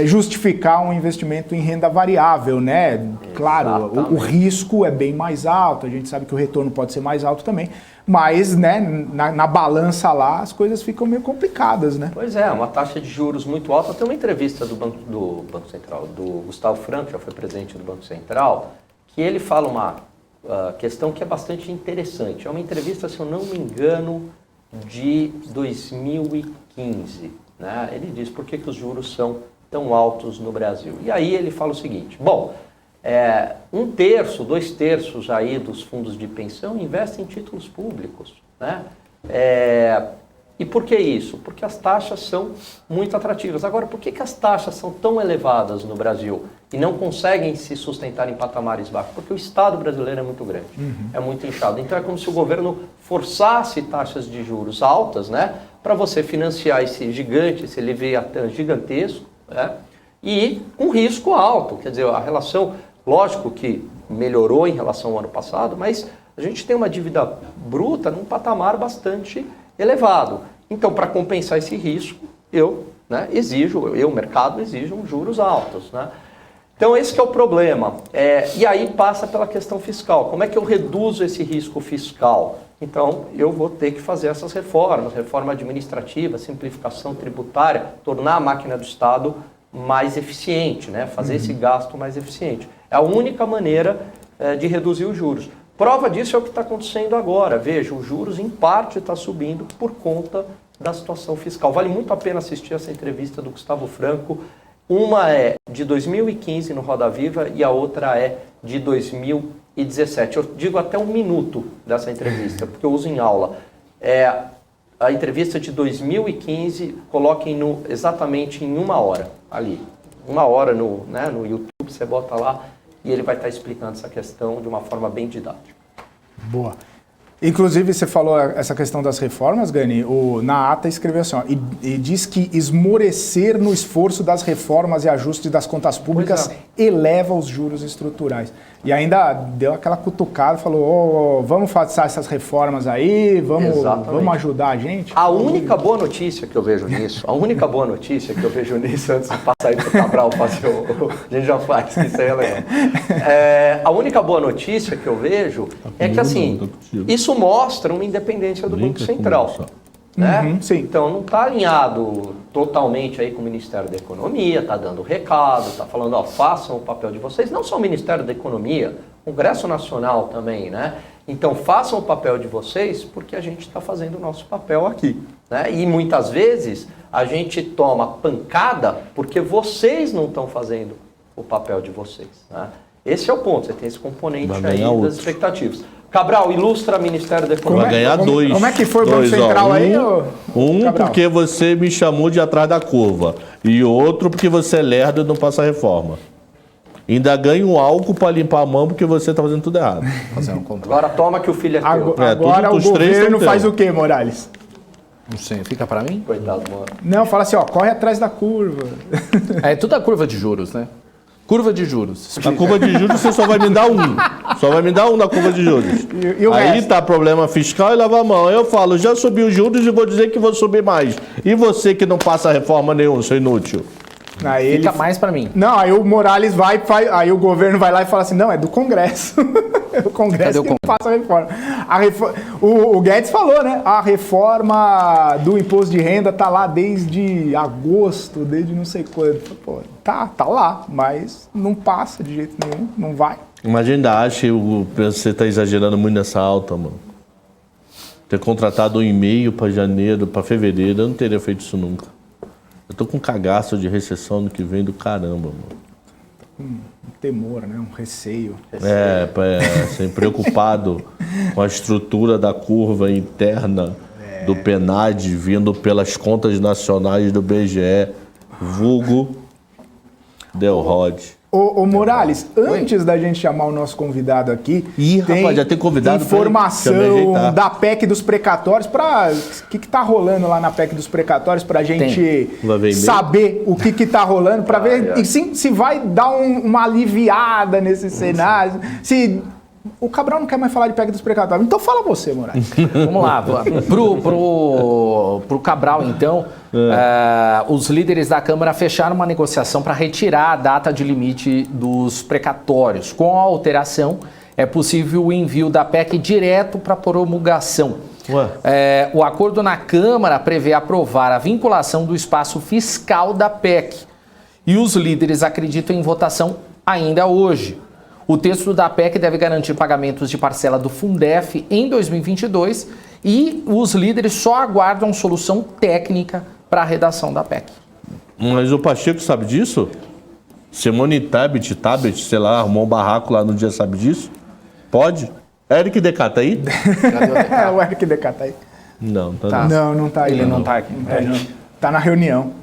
justificar um investimento em renda variável, né? Claro, o risco é bem mais alto, a gente sabe que o retorno pode ser mais alto também, mas, né, na balança lá as coisas ficam meio complicadas, né? Pois é, uma taxa de juros muito alta. Tem uma entrevista do Banco Central, do Gustavo Franco, que já foi presidente do Banco Central, que ele fala uma questão que é bastante interessante. É uma entrevista, se eu não me engano, de 2015. Né? Ele diz por que os juros são tão altos no Brasil. E aí ele fala o seguinte, bom, 1/3, 2/3 aí dos fundos de pensão investem em títulos públicos. Né? E por que isso? Porque as taxas são muito atrativas. Agora, por que as taxas são tão elevadas no Brasil e não conseguem se sustentar em patamares baixos? Porque o Estado brasileiro é muito grande, é muito inchado. Então é como se o governo forçasse taxas de juros altas, né, para você financiar esse gigante, esse Leviatã gigantesco, né, e com risco alto. Quer dizer, a relação Lógico que melhorou em relação ao ano passado, mas a gente tem uma dívida bruta num patamar bastante elevado. Então, para compensar esse risco, eu, o mercado exige juros altos, né? Então, esse que é o problema. E aí passa pela questão fiscal. Como é que eu reduzo esse risco fiscal? Então, eu vou ter que fazer essas reformas, reforma administrativa, simplificação tributária, tornar a máquina do Estado mais eficiente, né? Fazer esse gasto mais eficiente. É a única maneira de reduzir os juros. Prova disso é o que está acontecendo agora. Veja, os juros em parte está subindo por conta da situação fiscal. Vale muito a pena assistir essa entrevista do Gustavo Franco. Uma é de 2015 no Roda Viva e a outra é de 2017. Eu digo até 1 minuto dessa entrevista, porque eu uso em aula. A entrevista de 2015, coloquem exatamente em 1 hora ali. 1 hora no YouTube, você bota lá e ele vai estar explicando essa questão de uma forma bem didática. Boa. Inclusive, você falou essa questão das reformas, Gani, na ata escreveu assim, ó, e diz que esmorecer no esforço das reformas e ajustes das contas públicas eleva os juros estruturais. E ainda deu aquela cutucada, falou, vamos fazer essas reformas aí, vamos ajudar a gente. A única boa notícia que eu vejo nisso, antes de passar aí para o Cabral fazer a gente já faz, isso aí é legal. A única boa notícia que eu vejo é que, assim, isso mostra uma independência do Banco Central. Né? Sim. Então não está alinhado totalmente aí com o Ministério da Economia, está dando recado, está falando, façam o papel de vocês, não só o Ministério da Economia, o Congresso Nacional também, né? Então façam o papel de vocês porque a gente está fazendo o nosso papel aqui, né? E muitas vezes a gente toma pancada porque vocês não estão fazendo o papel de vocês, né? Esse é o ponto, você tem esse componente aí das expectativas. Cabral, ilustra o Ministério da Economia. Vai ganhar 2. Como é que foi o Banco Central aí? Porque você me chamou de atrás da curva. E outro porque você é lerdo e não passa a reforma. Ainda ganha um álcool para limpar a mão porque você está fazendo tudo errado. Agora toma que o filho é teu. Agora o governo faz o quê, Morales? Não sei, fica para mim? Coitado, mano. Não, fala assim, corre atrás da curva. É tudo a curva de juros, né? Curva de juros. A curva de juros você só vai me dar 1. Só vai me dar 1 na curva de juros. E o aí resto? tá problema fiscal e lava a mão. Aí eu falo, já subi os juros e vou dizer que vou subir mais. E você que não passa reforma nenhuma, seu inútil? Aí Fica mais para mim. Não, aí o Morales aí o governo vai lá e fala assim, não, é do Congresso. É o Congresso que passa a reforma. O Guedes falou, né? A reforma do imposto de renda tá lá desde agosto, desde não sei quando. Pô, tá lá, mas não passa de jeito nenhum, não vai. Mas ainda acho que você tá exagerando muito nessa alta, mano. Ter contratado 1,5 para janeiro, para fevereiro, eu não teria feito isso nunca. Eu tô com um cagaço de recessão no que vem do caramba, mano. Um temor, né? Um receio. Assim, preocupado com a estrutura da curva interna do PNAD vindo pelas contas nacionais do BGE, vulgo Delrod. Ô Morales, antes da gente chamar o nosso convidado aqui, rapaz, já tem convidado informação da PEC dos precatórios, o que tá rolando lá na PEC dos precatórios pra gente saber o que tá rolando, pra ver se vai dar uma aliviada nesse cenário, se... O Cabral não quer mais falar de PEC dos precatórios. Então fala você, Morales. Vamos lá. Pro Cabral, então, os líderes da Câmara fecharam uma negociação para retirar a data de limite dos precatórios. Com a alteração, é possível o envio da PEC direto para promulgação. O acordo na Câmara prevê aprovar a vinculação do espaço fiscal da PEC. E os líderes acreditam em votação ainda hoje. O texto da PEC deve garantir pagamentos de parcela do Fundef em 2022 e os líderes só aguardam solução técnica para a redação da PEC. Mas o Pacheco sabe disso? Simone Tebet, sei lá, arrumou um barraco lá no dia, sabe disso? Pode? Eric Decat tá aí? O Eric Decat tá aí. Não, tá. Não tá aí. Ele não tá aqui. Tá na reunião.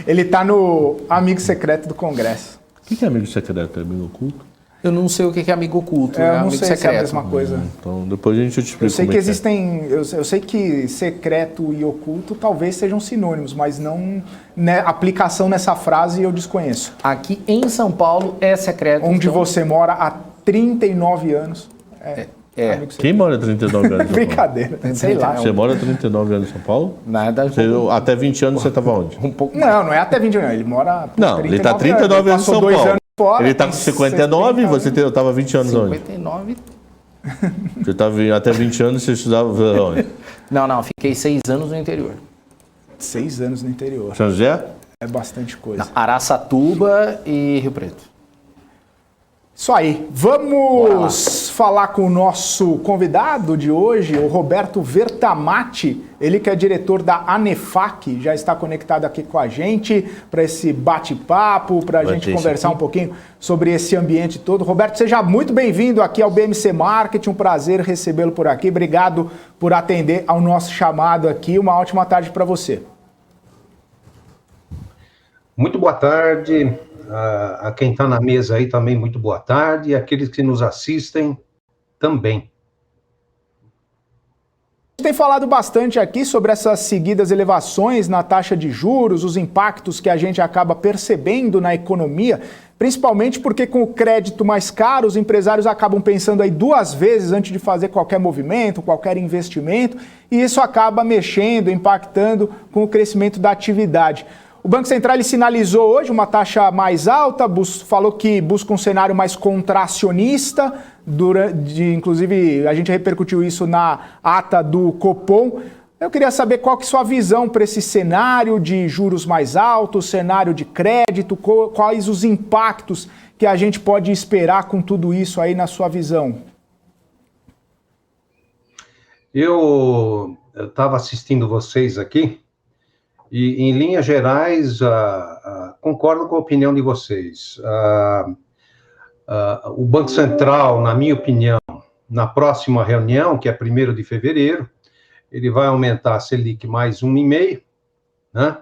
Ele tá no amigo secreto do Congresso. O que é amigo secreto? É amigo oculto? Eu não sei o que é amigo oculto, Eu é não amigo sei se é a secreto. mesma coisa. Então, depois a gente te explica. Eu sei como que é que é. existem, eu sei que secreto e oculto talvez sejam sinônimos, mas não, né, aplicação nessa frase eu desconheço. Aqui em São Paulo é secreto. Onde então, você mora há 39 anos. Amigo Quem mora há 39 anos em São Paulo? Brincadeira, sei lá. Você mora há 39 anos em São Paulo? Nada. Até 20 anos você estava onde? Um pouco Não é até 20 anos, ele mora por Não, ele está 39 anos em passou São 2 Paulo. anos fora, Ele está com tem 59 e 60 você estava 20 anos onde? 59. Você estava até 20 anos você estudava onde? Não, fiquei 6 anos no interior. 6 anos no interior. São José? É bastante coisa. Não, Araçatuba e Rio Preto. Isso aí. Vamos falar com o nosso convidado de hoje, o Roberto Vertamati. Ele que é diretor da ANEFAC, já está conectado aqui com a gente para esse bate-papo, para a gente conversar um pouquinho sobre esse ambiente todo. Roberto, seja muito bem-vindo aqui ao BMC Marketing. Um prazer recebê-lo por aqui. Obrigado por atender ao nosso chamado aqui. Uma ótima tarde para você. Muito boa tarde. A quem está na mesa aí também, muito boa tarde, e aqueles que nos assistem também. A gente tem falado bastante aqui sobre essas seguidas elevações na taxa de juros, os impactos que a gente acaba percebendo na economia, principalmente porque com o crédito mais caro, os empresários acabam pensando aí 2 vezes antes de fazer qualquer movimento, qualquer investimento, e isso acaba mexendo, impactando com o crescimento da atividade. O Banco Central ele sinalizou hoje uma taxa mais alta, falou que busca um cenário mais contracionista, inclusive a gente repercutiu isso na ata do Copom. Eu queria saber qual que é a sua visão para esse cenário de juros mais altos, cenário de crédito, quais os impactos que a gente pode esperar com tudo isso aí na sua visão. Eu estava assistindo vocês aqui, e, em linhas gerais, concordo com a opinião de vocês. O Banco Central, na minha opinião, na próxima reunião, que é 1º de fevereiro, ele vai aumentar a Selic mais 1,5%, né?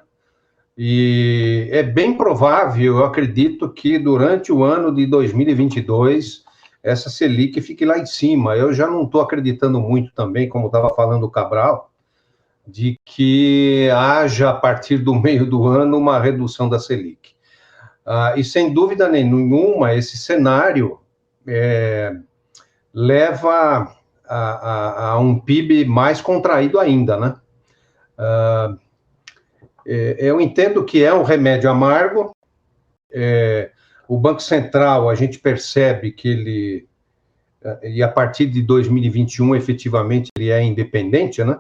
E é bem provável, eu acredito, que durante o ano de 2022, essa Selic fique lá em cima. Eu já não estou acreditando muito também, como estava falando o Cabral, de que haja, a partir do meio do ano, uma redução da Selic. E, sem dúvida nenhuma, esse cenário leva a um PIB mais contraído ainda, né? Eu entendo que é um remédio amargo. O Banco Central, a gente percebe que ele, e a partir de 2021, efetivamente, ele é independente, né?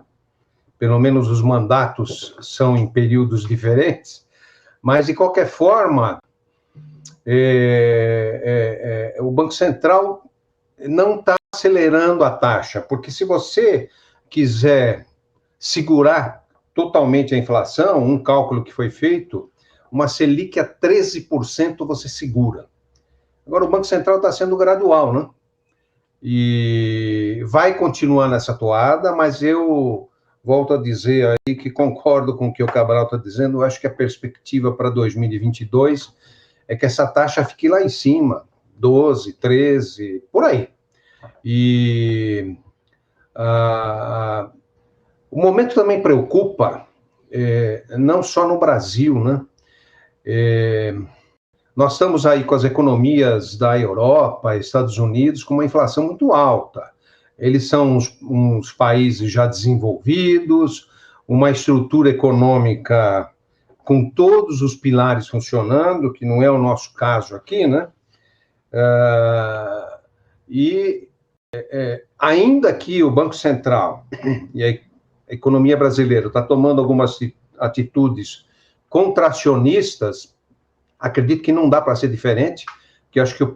Pelo menos os mandatos são em períodos diferentes, mas, de qualquer forma, o Banco Central não está acelerando a taxa, porque se você quiser segurar totalmente a inflação, um cálculo que foi feito, uma Selic a 13% você segura. Agora, o Banco Central está sendo gradual, né? E vai continuar nessa toada, mas eu volto a dizer aí que concordo com o que o Cabral está dizendo. Eu acho que a perspectiva para 2022 é que essa taxa fique lá em cima, 12, 13, por aí. E o momento também preocupa, não só no Brasil, né? Nós estamos aí com as economias da Europa, Estados Unidos, com uma inflação muito alta. Eles são uns países já desenvolvidos, uma estrutura econômica com todos os pilares funcionando, que não é o nosso caso aqui, né? Ainda que o Banco Central e a economia brasileira está tomando algumas atitudes contracionistas, acredito que não dá para ser diferente, porque eu acho que o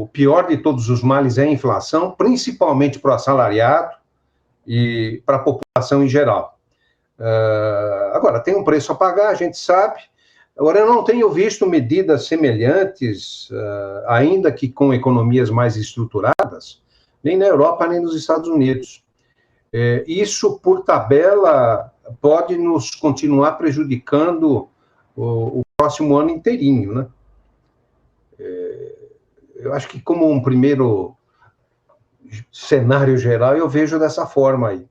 pior de todos os males é a inflação, principalmente para o assalariado e para a população em geral. Agora, tem um preço a pagar, a gente sabe. Agora, eu não tenho visto medidas semelhantes, ainda que com economias mais estruturadas, nem na Europa, nem nos Estados Unidos. Isso, por tabela, pode nos continuar prejudicando o próximo ano inteirinho, né? eu acho que como um primeiro cenário geral, eu vejo dessa forma aí.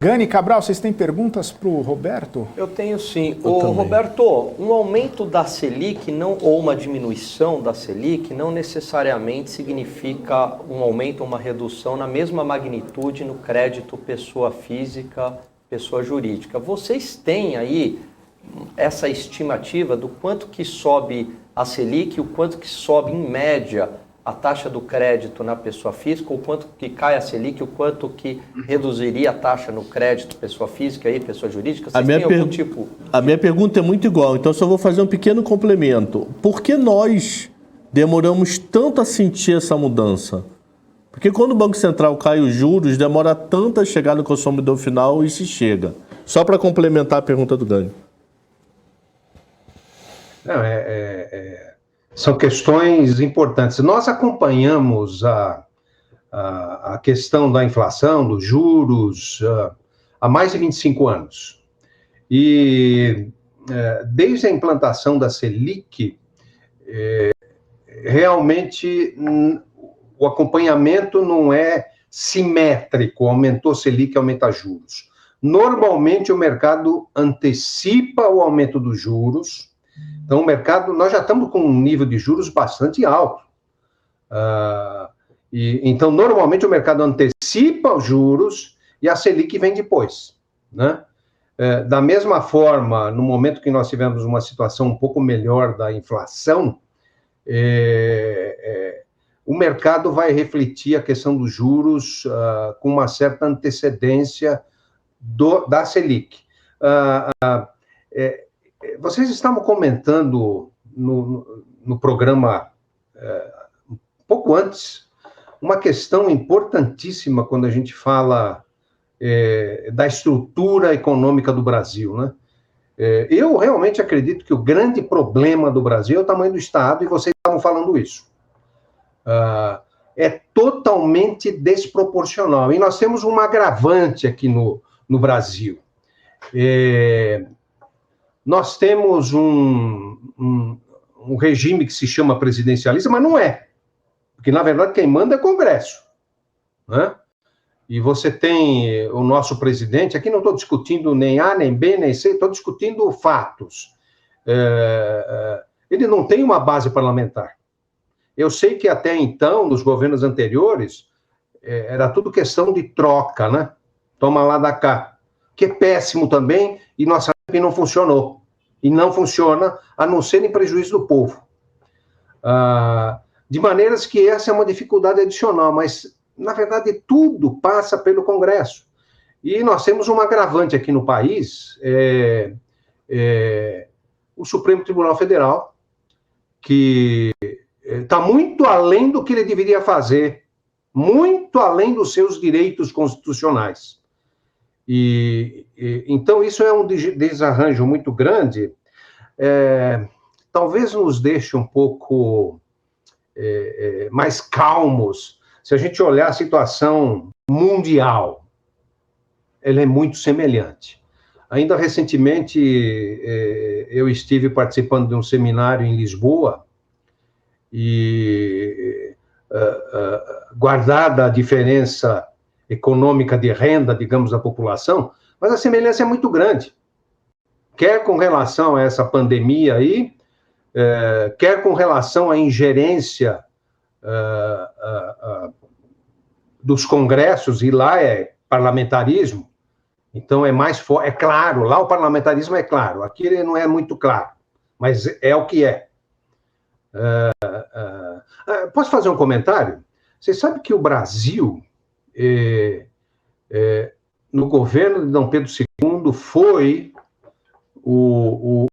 Gani, Cabral, vocês têm perguntas para o Roberto? Eu tenho sim. também. Roberto, um aumento da Selic ou uma diminuição da Selic não necessariamente significa um aumento ou uma redução na mesma magnitude no crédito pessoa física, pessoa jurídica. Vocês têm aí essa estimativa do quanto que sobe a Selic, o quanto que sobe em média a taxa do crédito na pessoa física, o quanto que cai a Selic, o quanto que reduziria a taxa no crédito pessoa física e pessoa jurídica? Vocês têm algum tipo? A minha pergunta é muito igual, então só vou fazer um pequeno complemento. Por que nós demoramos tanto a sentir essa mudança? Porque quando o Banco Central cai os juros, demora tanto a chegar no consumidor final e se chega. Só para complementar a pergunta do Gani. Não, são questões importantes. Nós acompanhamos a questão da inflação, dos juros, há mais de 25 anos. E desde a implantação da Selic, realmente o acompanhamento não é simétrico, aumentou Selic, aumenta juros. Normalmente o mercado antecipa o aumento dos juros. Então, o mercado, nós já estamos com um nível de juros bastante alto. Então, normalmente, o mercado antecipa os juros e a Selic vem depois, né? Da mesma forma, no momento que nós tivemos uma situação um pouco melhor da inflação, o mercado vai refletir a questão dos juros com uma certa antecedência da Selic. Vocês estavam comentando no programa, um pouco antes, uma questão importantíssima quando a gente fala da estrutura econômica do Brasil, né? Eu realmente acredito que o grande problema do Brasil é o tamanho do Estado, e vocês estavam falando isso. É totalmente desproporcional. E nós temos um agravante aqui no Brasil. Nós temos um regime que se chama presidencialista, mas não é. Porque, na verdade, quem manda é o Congresso, né? E você tem o nosso presidente, aqui não estou discutindo nem A, nem B, nem C, estou discutindo fatos. Ele não tem uma base parlamentar. Eu sei que até então, nos governos anteriores, era tudo questão de troca, né? Toma lá da cá. Que é péssimo também, e nós sabemos que não funcionou. E não funciona, a não ser em prejuízo do povo. De maneiras que essa é uma dificuldade adicional, mas, na verdade, tudo passa pelo Congresso. E nós temos um agravante aqui no país, o Supremo Tribunal Federal, que está muito além do que ele deveria fazer, muito além dos seus direitos constitucionais. Então, isso é um desarranjo muito grande, talvez nos deixe um pouco mais calmos. Se a gente olhar a situação mundial, ela é muito semelhante. Ainda recentemente, eu estive participando de um seminário em Lisboa, e guardada a diferença econômica de renda, digamos, da população, mas a semelhança é muito grande. Quer com relação a essa pandemia aí, quer com relação à ingerência dos congressos, e lá é parlamentarismo, então é mais forte, é claro, lá o parlamentarismo é claro, aqui ele não é muito claro, mas é o que é. Posso fazer um comentário? Você sabe que o Brasil, no governo de Dom Pedro II, foi o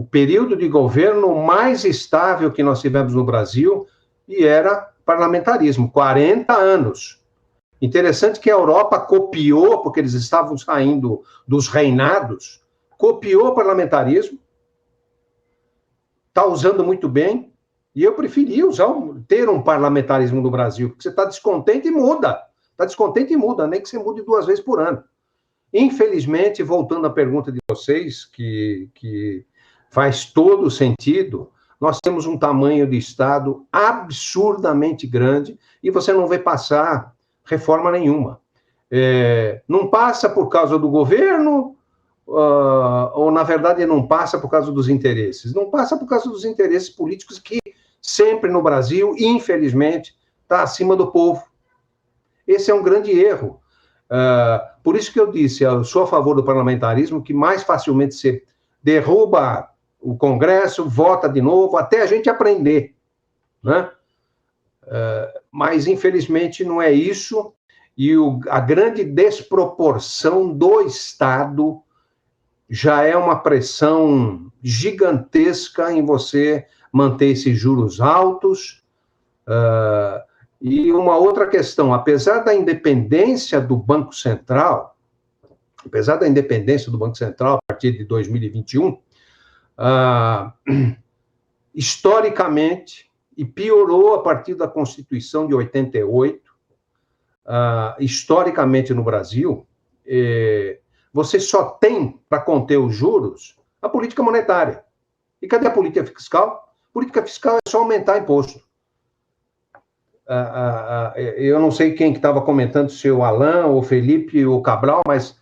período de governo mais estável que nós tivemos no Brasil, e era parlamentarismo, 40 anos. Interessante que a Europa copiou, porque eles estavam saindo dos reinados, copiou o parlamentarismo, está usando muito bem, e eu preferia ter um parlamentarismo no Brasil, porque você está descontente e muda. Está descontente e muda, nem que você mude 2 vezes por ano. Infelizmente, voltando à pergunta de vocês, que faz todo sentido. Nós temos um tamanho de Estado absurdamente grande e você não vê passar reforma nenhuma. Não passa por causa do governo, ou, na verdade, não passa por causa dos interesses. Não passa por causa dos interesses políticos que sempre no Brasil, infelizmente, está acima do povo. Esse é um grande erro. Por isso que eu disse, eu sou a favor do parlamentarismo, que mais facilmente se derruba o Congresso, vota de novo, até a gente aprender, né? Mas, infelizmente, não é isso, e a grande desproporção do Estado já é uma pressão gigantesca em você manter esses juros altos. E uma outra questão, apesar da independência do Banco Central, a partir de 2021, historicamente, e piorou a partir da Constituição de 88, historicamente no Brasil, você só tem para conter os juros a política monetária. E cadê a política fiscal? Política fiscal é só aumentar imposto. Eu não sei quem que estava comentando, se o Alan, ou o Felipe, ou o Cabral, mas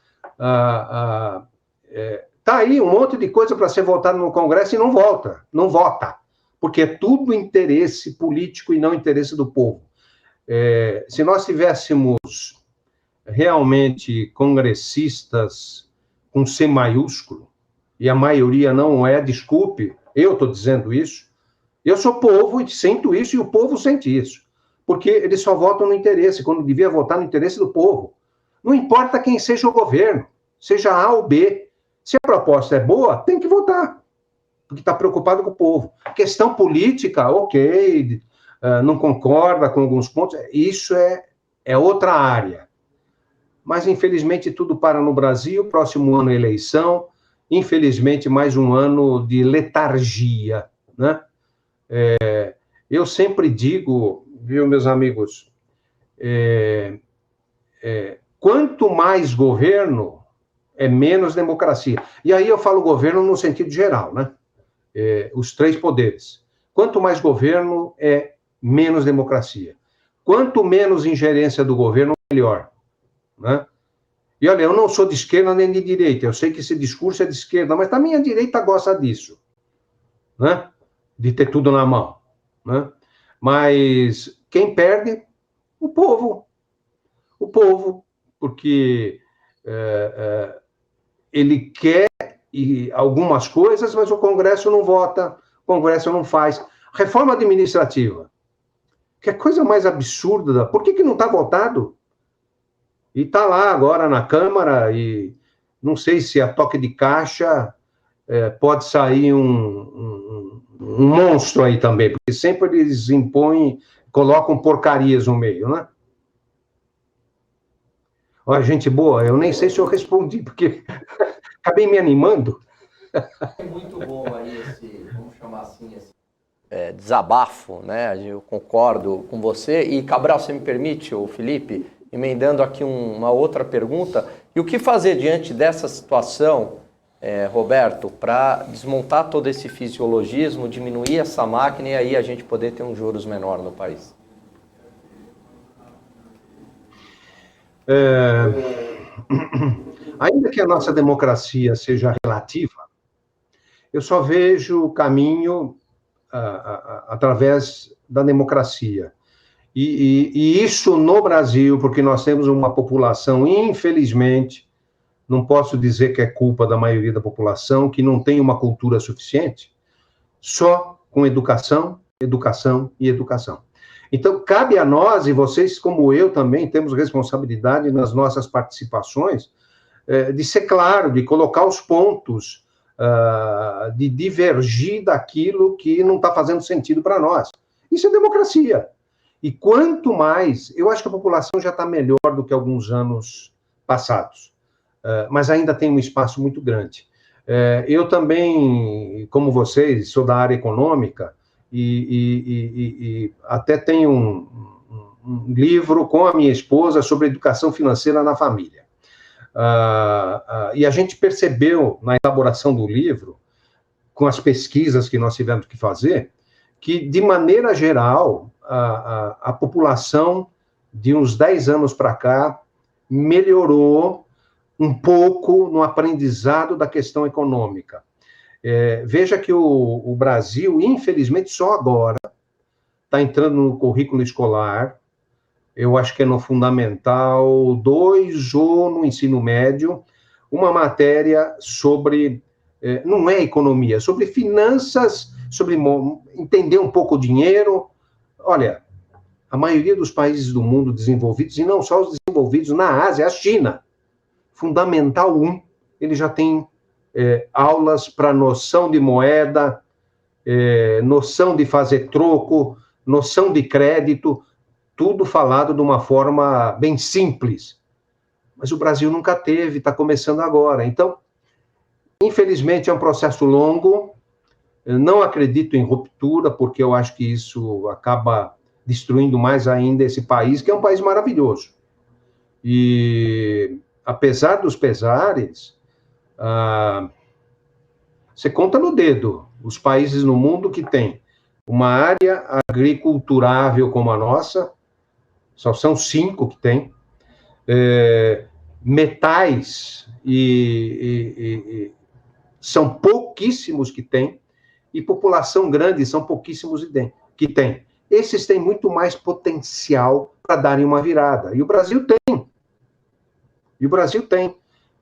tá aí um monte de coisa para ser votado no Congresso e não vota, porque é tudo interesse político e não interesse do povo. Se nós tivéssemos realmente congressistas com C maiúsculo, e a maioria não é, desculpe, eu estou dizendo isso, eu sou povo e sinto isso, e o povo sente isso, porque eles só votam no interesse, quando devia votar no interesse do povo. Não importa quem seja o governo, seja A ou B, se a proposta é boa, tem que votar, porque está preocupado com o povo. Questão política, ok, não concorda com alguns pontos, isso é outra área. Mas, infelizmente, tudo para no Brasil, próximo ano é eleição, infelizmente, mais um ano de letargia, né? Eu sempre digo, viu, meus amigos, quanto mais governo, é menos democracia. E aí eu falo governo no sentido geral, né? Os três poderes. Quanto mais governo, é menos democracia. Quanto menos ingerência do governo, melhor, né? E olha, eu não sou de esquerda nem de direita, eu sei que esse discurso é de esquerda, mas também a direita gosta disso, né? De ter tudo na mão, né? Mas quem perde? O povo. O povo, porque ele quer algumas coisas, mas o Congresso não vota, o Congresso não faz. Reforma administrativa. Que coisa mais absurda. Por que não está votado? E está lá agora na Câmara, e não sei se a toque de caixa pode sair um monstro aí também, porque sempre eles impõem, colocam porcarias no meio, né? Olha, gente boa, eu nem sei se eu respondi, porque acabei me animando. É muito bom aí esse, vamos chamar assim, esse desabafo, né? Eu concordo com você. E, Cabral, você me permite, ô Felipe, emendando aqui uma outra pergunta, e o que fazer diante dessa situação, Roberto, para desmontar todo esse fisiologismo, diminuir essa máquina e aí a gente poder ter um juros menor no país? Ainda que a nossa democracia seja relativa, eu só vejo o caminho através da democracia. E isso no Brasil, porque nós temos uma população, infelizmente, não posso dizer que é culpa da maioria da população, que não tem uma cultura suficiente, só com educação, educação e educação. Então, cabe a nós, e vocês, como eu também, temos responsabilidade nas nossas participações, de ser claro, de colocar os pontos, de divergir daquilo que não está fazendo sentido para nós. Isso é democracia. E quanto mais, eu acho que a população já está melhor do que alguns anos passados, mas ainda tem um espaço muito grande. Eu também, como vocês, sou da área econômica e até tenho um livro com a minha esposa sobre educação financeira na família. E a gente percebeu na elaboração do livro com as pesquisas que nós tivemos que fazer, que, de maneira geral, a população, de uns 10 anos para cá, melhorou um pouco no aprendizado da questão econômica. Veja que o Brasil, infelizmente, só agora está entrando no currículo escolar, eu acho que é no Fundamental 2 ou no ensino médio, uma matéria sobre, não é economia, sobre finanças, sobre entender um pouco o dinheiro. Olha, a maioria dos países do mundo desenvolvidos, e não só os desenvolvidos, na Ásia, a China, Fundamental 1, ele já tem aulas para noção de moeda, noção de fazer troco, noção de crédito, tudo falado de uma forma bem simples. Mas o Brasil nunca teve, está começando agora. Então, infelizmente, é um processo longo. Eu não acredito em ruptura, porque eu acho que isso acaba destruindo mais ainda esse país, que é um país maravilhoso. E, apesar dos pesares, você conta no dedo os países no mundo que têm uma área agriculturável como a nossa, só são 5 que tem, metais e são pouquíssimos que tem, e população grande são pouquíssimos que tem. Esses têm muito mais potencial para darem uma virada, e o Brasil tem.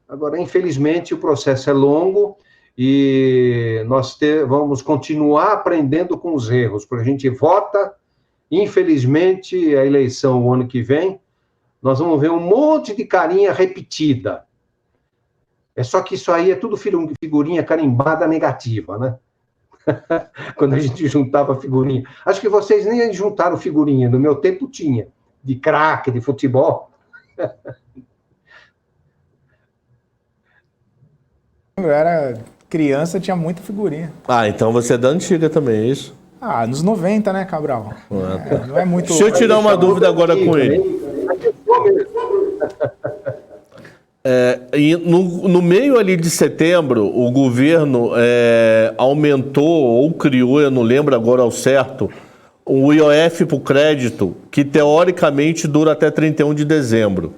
Agora, infelizmente, o processo é longo, e nós vamos continuar aprendendo com os erros, porque a gente vota, infelizmente, a eleição o ano que vem, nós vamos ver um monte de carinha repetida. É só que isso aí é tudo figurinha carimbada negativa, né? Quando a gente juntava figurinha. Acho que vocês nem juntaram figurinha, no meu tempo tinha, de craque, de futebol. Eu era criança, tinha muita figurinha. Então você é da antiga também, é isso? Nos 90, né, Cabral? Não é muito... Deixa eu tirar uma dúvida agora com ele. E no meio ali de setembro, o governo aumentou ou criou, eu não lembro agora ao certo, o IOF para o crédito, que teoricamente dura até 31 de dezembro.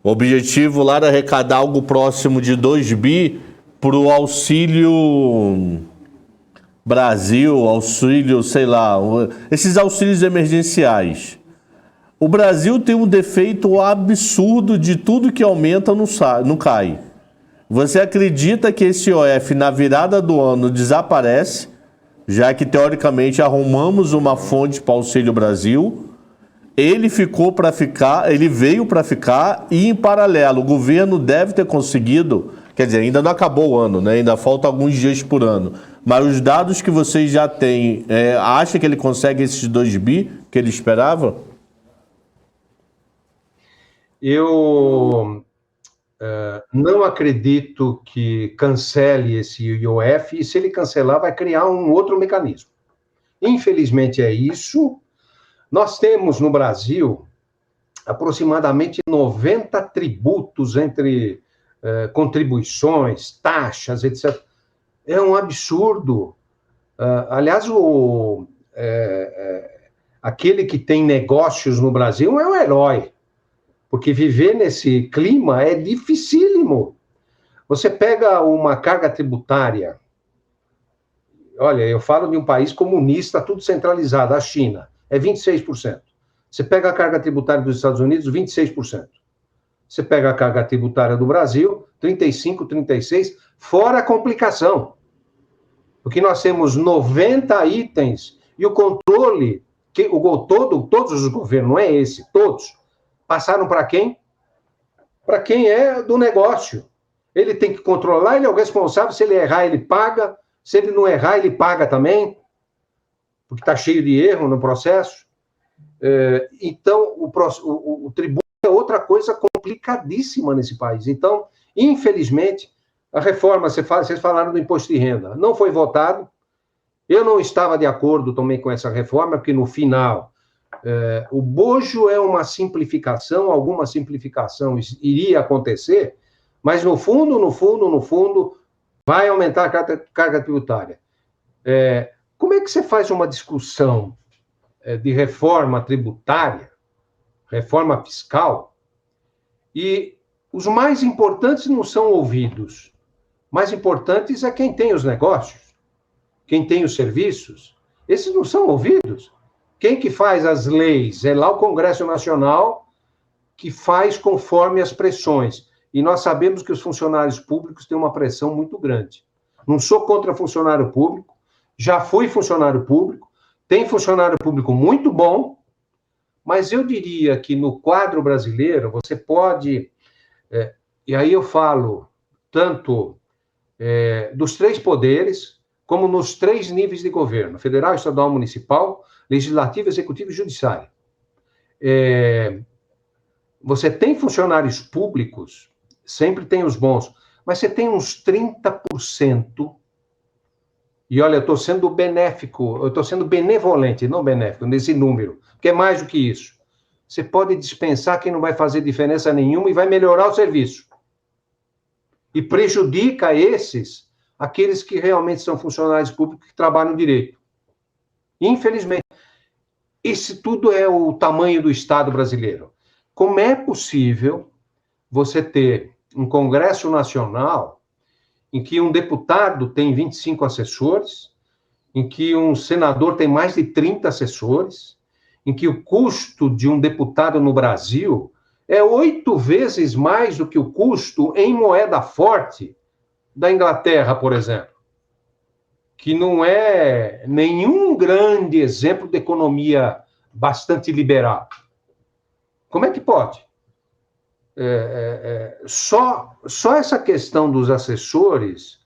O objetivo lá era arrecadar algo próximo de 2 bi para o Auxílio Brasil, auxílio, sei lá, esses auxílios emergenciais. O Brasil tem um defeito absurdo de tudo que aumenta não cai. Você acredita que esse IOF na virada do ano desaparece, já que teoricamente arrumamos uma fonte para o Auxílio Brasil? Ele veio para ficar e, em paralelo, o governo deve ter conseguido, quer dizer, ainda não acabou o ano, né? Ainda faltam alguns dias por ano. Mas os dados que vocês já têm, acha que ele consegue esses 2 bi que ele esperava? Eu não acredito que cancele esse IOF, e se ele cancelar, vai criar um outro mecanismo. Infelizmente é isso. Nós temos no Brasil aproximadamente 90 tributos entre contribuições, taxas, etc. É um absurdo. Aliás, aquele que tem negócios no Brasil é um herói, porque viver nesse clima é dificílimo. Você pega uma carga tributária, olha, eu falo de um país comunista, tudo centralizado, a China, é 26%. Você pega a carga tributária dos Estados Unidos, 26%. Você pega a carga tributária do Brasil, 35%, 36%, fora a complicação. Porque nós temos 90 itens e o controle, todos os governos, não é esse, todos, passaram para quem? Para quem é do negócio. Ele tem que controlar, ele é o responsável, se ele errar, ele paga, se ele não errar, ele paga também, porque está cheio de erro no processo. Então, o tributo é outra coisa complicadíssima nesse país. Então, infelizmente, a reforma, vocês falaram do imposto de renda, não foi votado. Eu não estava de acordo também com essa reforma, porque no final, o bojo é uma simplificação, alguma simplificação iria acontecer, mas no fundo, vai aumentar a carga tributária. Como é que você faz uma discussão de reforma tributária, reforma fiscal, e os mais importantes não são ouvidos? Mais importantes é quem tem os negócios, quem tem os serviços. Esses não são ouvidos. Quem que faz as leis? É lá o Congresso Nacional que faz conforme as pressões. E nós sabemos que os funcionários públicos têm uma pressão muito grande. Não sou contra funcionário público, já fui funcionário público, tem funcionário público muito bom, mas eu diria que no quadro brasileiro você pode, e aí eu falo tanto dos 3 poderes, como nos 3 níveis de governo, federal, estadual, municipal, legislativo, executivo e judiciário. Você tem funcionários públicos, sempre tem os bons, mas você tem uns 30%, e olha, eu estou sendo benéfico, eu estou sendo benevolente, não benéfico, nesse número, que é mais do que isso. Você pode dispensar quem não vai fazer diferença nenhuma e vai melhorar o serviço. E prejudica aqueles que realmente são funcionários públicos que trabalham direito. Infelizmente, esse tudo é o tamanho do Estado brasileiro. Como é possível você ter um Congresso Nacional em que um deputado tem 25 assessores, em que um senador tem mais de 30 assessores, em que o custo de um deputado no Brasil é 8 vezes mais do que o custo em moeda forte da Inglaterra, por exemplo, que não é nenhum grande exemplo de economia bastante liberal. Como é que pode? Só essa questão dos assessores,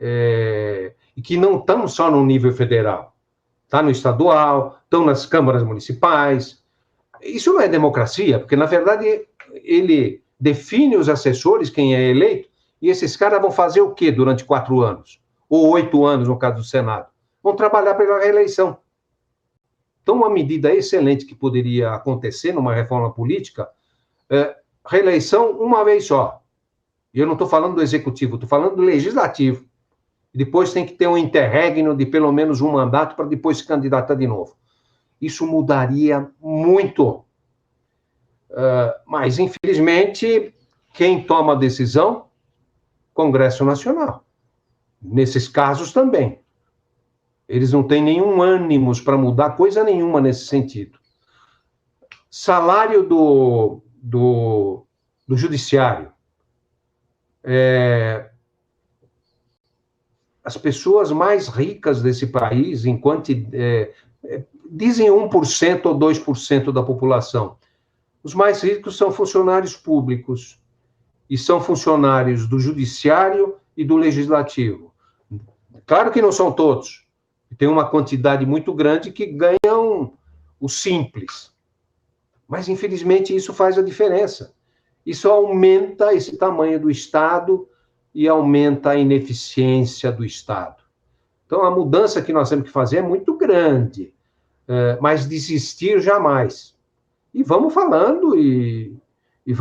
e que não estão só no nível federal, está no estadual, estão nas câmaras municipais. Isso não é democracia, porque, na verdade, ele define os assessores, quem é eleito, e esses caras vão fazer o quê durante 4 anos? Ou 8 anos, no caso do Senado? Vão trabalhar pela reeleição. Então, uma medida excelente que poderia acontecer numa reforma política reeleição uma vez só. E eu não estou falando do executivo, estou falando do legislativo. E depois tem que ter um interregno de pelo menos um mandato para depois se candidatar de novo. Isso mudaria muito. Mas, infelizmente, quem toma a decisão? Congresso Nacional. Nesses casos também. Eles não têm nenhum ânimo para mudar coisa nenhuma nesse sentido. Salário do judiciário. As pessoas mais ricas desse país, enquanto dizem 1% ou 2% da população, os mais ricos são funcionários públicos e são funcionários do judiciário e do legislativo. Claro que não são todos. Tem uma quantidade muito grande que ganham o simples. Mas, infelizmente, isso faz a diferença. Isso aumenta esse tamanho do Estado e aumenta a ineficiência do Estado. Então, a mudança que nós temos que fazer é muito grande, mas desistir jamais. E vamos falando e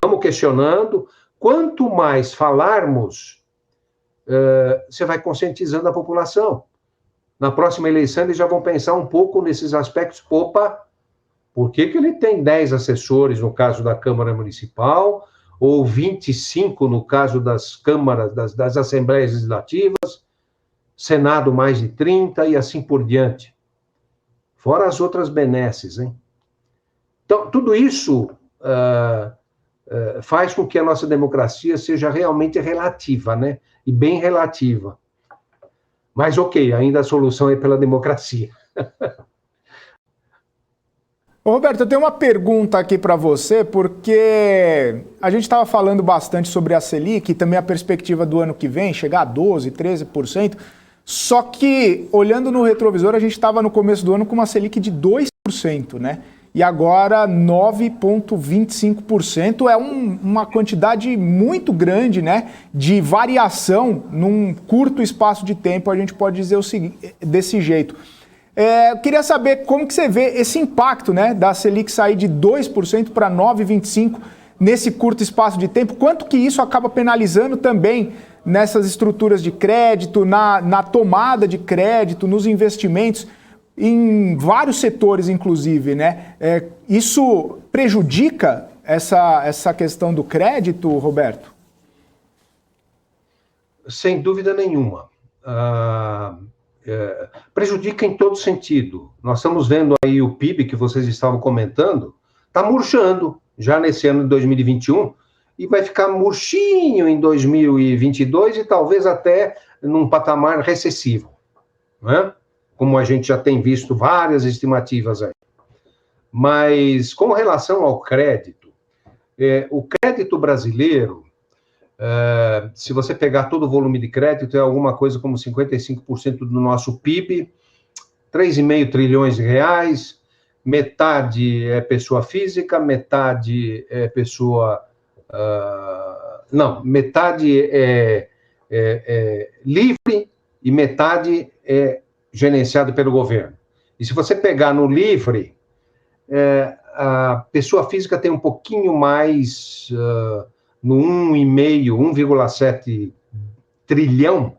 vamos questionando. Quanto mais falarmos, você vai conscientizando a população. Na próxima eleição, eles já vão pensar um pouco nesses aspectos. Opa, por que ele tem 10 assessores no caso da Câmara Municipal, ou 25 no caso das câmaras, das Assembleias Legislativas, Senado mais de 30 e assim por diante. Fora as outras benesses, hein? Então, tudo isso faz com que a nossa democracia seja realmente relativa, né? E bem relativa. Mas, ok, ainda a solução é pela democracia. Ô, Roberto, eu tenho uma pergunta aqui para você, porque a gente estava falando bastante sobre a Selic e também a perspectiva do ano que vem, chegar a 12%, 13%, só que, olhando no retrovisor, a gente estava no começo do ano com uma Selic de 2%, né? E agora 9,25% é uma quantidade muito grande, né, de variação num curto espaço de tempo, a gente pode dizer desse jeito. Eu queria saber como que você vê esse impacto, né, da Selic sair de 2% para 9,25%. nesse curto espaço de tempo, quanto que isso acaba penalizando também nessas estruturas de crédito, na tomada de crédito, nos investimentos, em vários setores, inclusive, né? Isso prejudica essa questão do crédito, Roberto? Sem dúvida nenhuma. Prejudica em todo sentido. Nós estamos vendo aí o PIB que vocês estavam comentando, está murchando já nesse ano de 2021 e vai ficar murchinho em 2022 e talvez até num patamar recessivo, né? Como a gente já tem visto várias estimativas aí. Mas com relação ao crédito, o crédito brasileiro, se você pegar todo o volume de crédito, é alguma coisa como 55% do nosso PIB, 3,5 trilhões de reais, metade é pessoa física, metade é pessoa... metade é livre e metade é gerenciado pelo governo. E se você pegar no livre, a pessoa física tem um pouquinho mais... no 1,7 trilhão,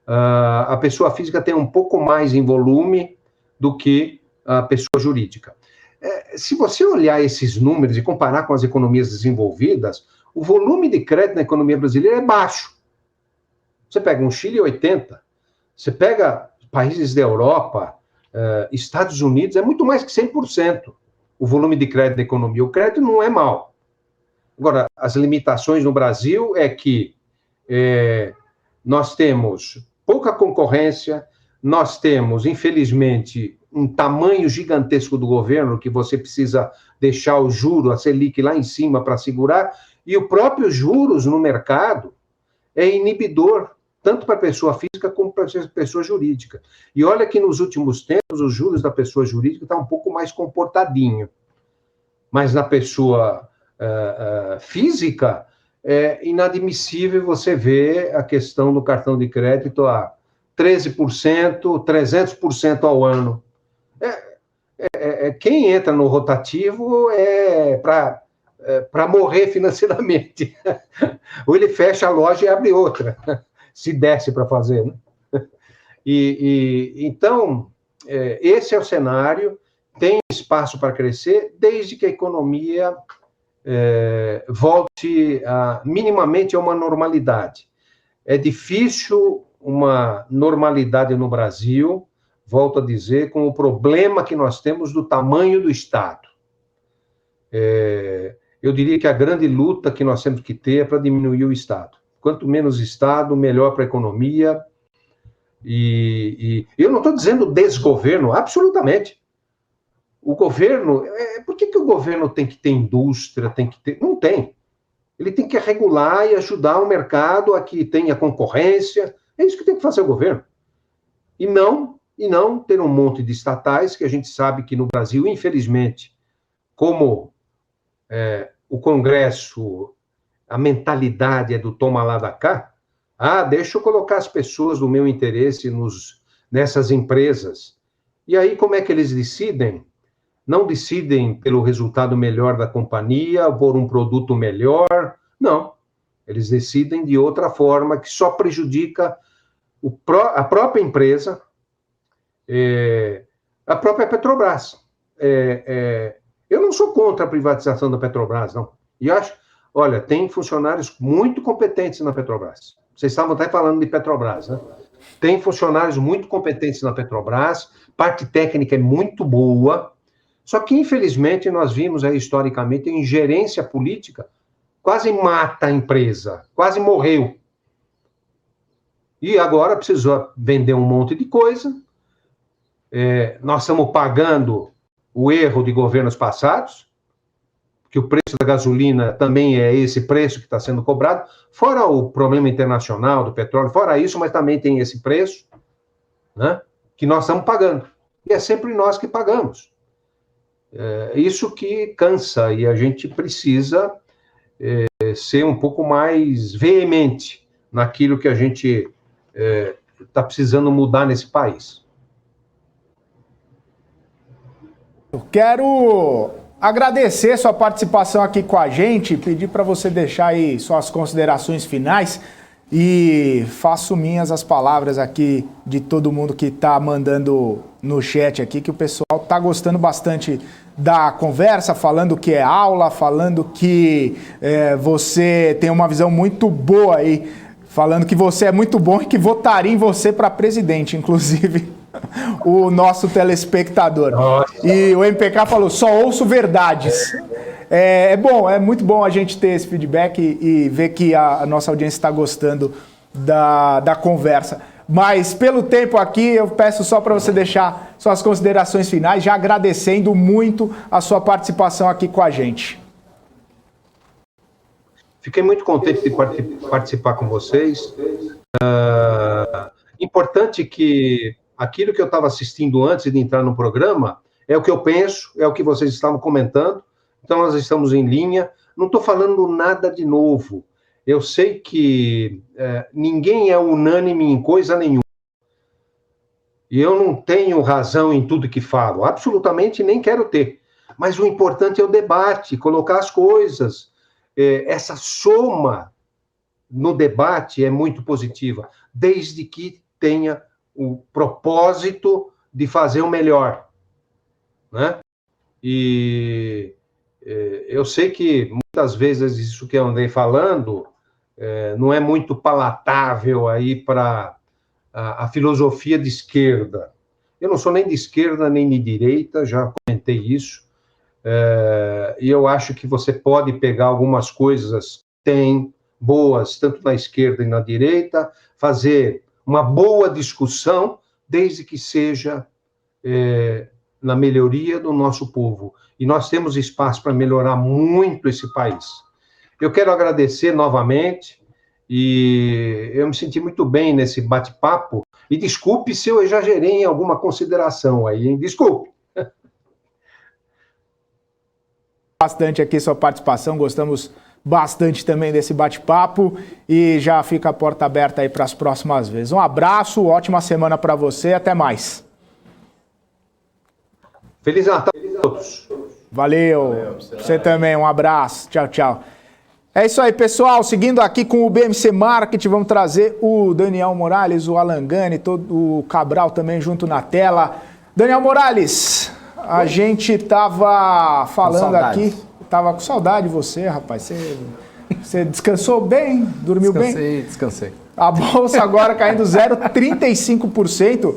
a pessoa física tem um pouco mais em volume do que a pessoa jurídica. Se você olhar esses números e comparar com as economias desenvolvidas, o volume de crédito na economia brasileira é baixo. Você pega um Chile 80, você pega países da Europa, Estados Unidos, é muito mais que 100% o volume de crédito da economia. O crédito não é mau. Agora, as limitações no Brasil é que nós temos pouca concorrência, nós temos, infelizmente, um tamanho gigantesco do governo que você precisa deixar o juro, a Selic lá em cima para segurar, e o próprio juros no mercado é inibidor, tanto para a pessoa física como para a pessoa jurídica. E olha que nos últimos tempos os juros da pessoa jurídica estão um pouco mais comportadinho, mas na pessoa física, é inadmissível você ver a questão do cartão de crédito a 13%, 300% ao ano. Quem entra no rotativo para morrer financeiramente. Ou ele fecha a loja e abre outra, se desse para fazer, né? Então, esse é o cenário, tem espaço para crescer, desde que a economia volte minimamente a uma normalidade. É difícil uma normalidade no Brasil, volto a dizer, com o problema que nós temos do tamanho do Estado. Eu diria que a grande luta que nós temos que ter é para diminuir o Estado. Quanto menos Estado, melhor para a economia. E eu não estou dizendo desgoverno, absolutamente. O governo... por que o governo tem que ter indústria? Não tem. Ele tem que regular e ajudar o mercado a que tenha concorrência. É isso que tem que fazer o governo. E não ter um monte de estatais, que a gente sabe que no Brasil, infelizmente, como o Congresso, a mentalidade é do toma lá da cá, deixa eu colocar as pessoas do meu interesse nessas empresas. E aí, como é que eles decidem? Não decidem pelo resultado melhor da companhia, por um produto melhor, não. Eles decidem de outra forma, que só prejudica a própria empresa, a própria Petrobras. Eu não sou contra a privatização da Petrobras, não. E acho, olha, tem funcionários muito competentes na Petrobras. Vocês estavam até falando de Petrobras, né? Tem funcionários muito competentes na Petrobras, parte técnica é muito boa, só que, infelizmente, nós vimos aí, historicamente, a ingerência política quase mata a empresa, quase morreu. E agora precisou vender um monte de coisa. Nós estamos pagando o erro de governos passados, que o preço da gasolina também é esse preço que está sendo cobrado, fora o problema internacional do petróleo, fora isso, mas também tem esse preço, né, que nós estamos pagando. E é sempre nós que pagamos. Isso que cansa, e a gente precisa ser um pouco mais veemente naquilo que a gente está precisando mudar nesse país. Eu quero agradecer sua participação aqui com a gente, pedir para você deixar aí suas considerações finais e faço minhas as palavras aqui de todo mundo que está mandando no chat aqui, que o pessoal está gostando bastante da conversa, falando que é aula, falando que você tem uma visão muito boa aí, falando que você é muito bom e que votaria em você para presidente, inclusive o nosso telespectador. Nossa. E o MPK falou, só ouço verdades. É bom, é muito bom a gente ter esse feedback e ver que a nossa audiência está gostando da conversa. Mas pelo tempo aqui, eu peço só para você deixar suas considerações finais, já agradecendo muito a sua participação aqui com a gente. Fiquei muito contente de participar com vocês. Importante que aquilo que eu estava assistindo antes de entrar no programa é o que eu penso, é o que vocês estavam comentando. Então, nós estamos em linha. Não estou falando nada de novo. Eu sei que ninguém é unânime em coisa nenhuma. E eu não tenho razão em tudo que falo. Absolutamente nem quero ter. Mas o importante é o debate, colocar as coisas. Essa soma no debate é muito positiva, desde que tenha o propósito de fazer o melhor, né? E eu sei que muitas vezes isso que eu andei falando não é muito palatável aí para a filosofia de esquerda. Eu não sou nem de esquerda nem de direita, já comentei isso, e eu acho que você pode pegar algumas coisas tem boas, tanto na esquerda e na direita, fazer uma boa discussão, desde que seja na melhoria do nosso povo. E nós temos espaço para melhorar muito esse país. Eu quero agradecer novamente, e eu me senti muito bem nesse bate-papo, e desculpe se eu exagerei em alguma consideração aí, hein? Desculpe. Bastante aqui sua participação, gostamos bastante também desse bate-papo e já fica a porta aberta aí para as próximas vezes. Um abraço, ótima semana para você, até mais. Feliz Natal a todos. Valeu, você também, um abraço, tchau, tchau. É isso aí, pessoal, seguindo aqui com o BMC Marketing, vamos trazer o Daniel Morales, o Alan Gani, todo o Cabral também junto na tela. Daniel Morales, a gente tava falando aqui, tava com saudade de você, rapaz, você descansou bem, dormiu bem? Descansei. A bolsa agora caindo 0,35%.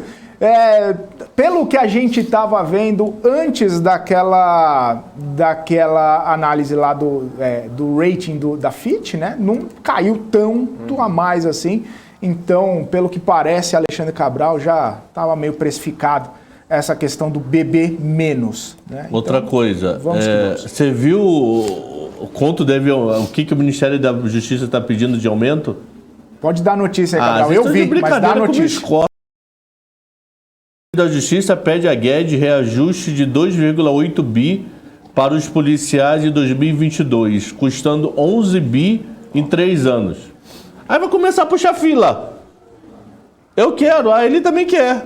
Pelo que a gente estava vendo antes daquela análise lá do rating da Fitch, né? Não caiu tanto a mais assim. Então, pelo que parece, Alexandre Cabral já estava meio precificado essa questão do BB-. Né? Outra coisa, você viu quanto deve, o que o Ministério da Justiça está pedindo de aumento? Pode dar notícia aí, Cabral. Eu vi, mas dá notícia. Da Justiça pede a Guedes reajuste de 2,8 bi para os policiais de 2022, custando 11 bi em 3 anos. Aí vai começar a puxar fila. Eu quero, ele também quer.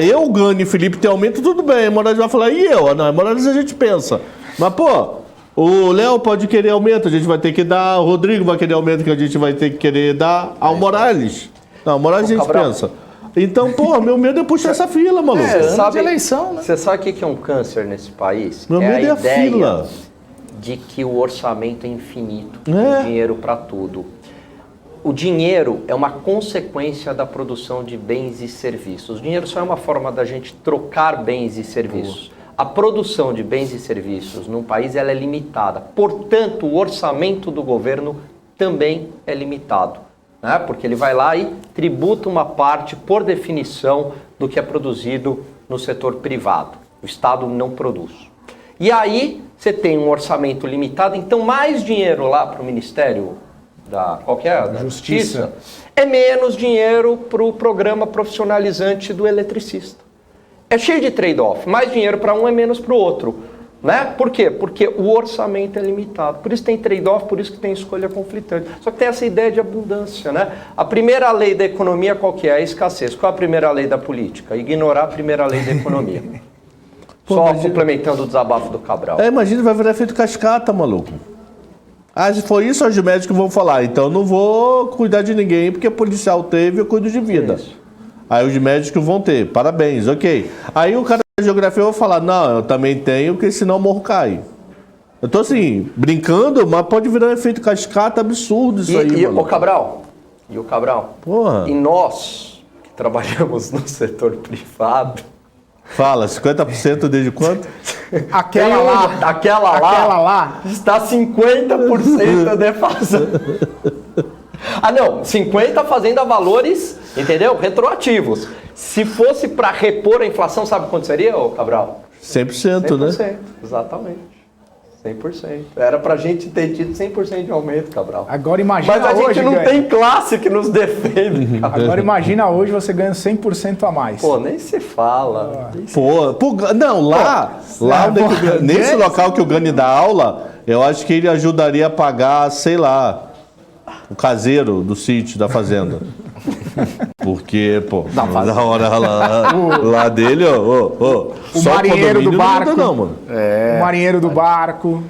Eu, Gani e Felipe tem aumento, tudo bem. Morales vai falar, e eu? Não, Morales a gente pensa. Mas, o Léo pode querer aumento, a gente vai ter que dar. O Rodrigo vai querer aumento, que a gente vai ter que querer dar ao Morales. Não, o Morales a gente pensa. Então, meu medo é puxar essa fila, maluco. Sabe eleição, né? Você sabe o que é um câncer nesse país? Meu medo é a fila. De que o orçamento é infinito, tem dinheiro para tudo. O dinheiro é uma consequência da produção de bens e serviços. O dinheiro só é uma forma da gente trocar bens e serviços. A produção de bens e serviços num país ela é limitada. Portanto, o orçamento do governo também é limitado. Porque ele vai lá e tributa uma parte, por definição, do que é produzido no setor privado. O Estado não produz. E aí, você tem um orçamento limitado, então mais dinheiro lá para o Ministério da Justiça é menos dinheiro para o programa profissionalizante do eletricista. É cheio de trade-off. Mais dinheiro para um é menos para o outro. Por quê? Porque o orçamento é limitado. Por isso tem trade-off, por isso que tem escolha conflitante. Só que tem essa ideia de abundância, A primeira lei da economia qual que é? A escassez. Qual é a primeira lei da política? Ignorar a primeira lei da economia. Só imagina. complementando o desabafo do Cabral. Imagina, vai virar efeito cascata, maluco. Ah, se for isso, os médicos vão falar, então não vou cuidar de ninguém, porque policial teve, eu cuido de vida. Isso. Aí os médicos vão ter, parabéns, ok. Aí o cara da geografia vai falar, não, eu também tenho, porque senão o morro cai. Eu tô assim, brincando, mas pode virar um efeito cascata absurdo isso aí, E mano. o Cabral, Porra. e nós que trabalhamos no setor privado, Fala, 50% desde quanto? Aquela lá. aquela lá está 50% defasando. Ah, não, 50 fazendo a valores, entendeu? Retroativos. Se fosse para repor a inflação, sabe quanto seria, ô Cabral? 100%, né? Exatamente. 100%. Era pra gente ter tido 100% de aumento, Cabral. Agora imagina Mas a hoje, gente não ganha. tem classe que nos defenda, Cabral. Agora imagina hoje você ganha 100% a mais. Pô, nem se fala. Pô, não, lá onde é que o Gani- nesse local que o Gani dá aula, eu acho que ele ajudaria a pagar, sei lá, o caseiro do sítio, da fazenda. Porque, pô, na hora lá dele, ó. O só marinheiro do condomínio não barco. muda não, mano. O marinheiro do barco.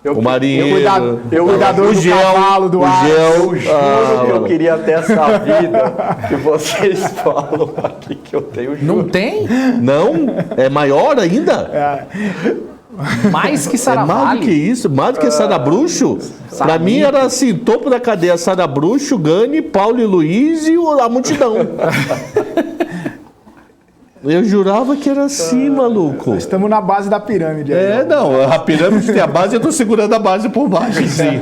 O marinheiro, o cuidador do cavalo, do ar. Eu juro que eu queria ter essa vida que vocês falam aqui que eu tenho, juro. Não tem? Não? É maior ainda? Mais que É mais do que Saravali. isso, mais do que Sada Bruxo. Pra mim era assim, topo da cadeia, Sada Bruxo, Gani, Paulo e Luiz e a multidão. Eu jurava que era assim, maluco. Estamos na base da pirâmide. aí, ó. Não, a pirâmide tem a base, eu tô segurando a base por baixo, assim.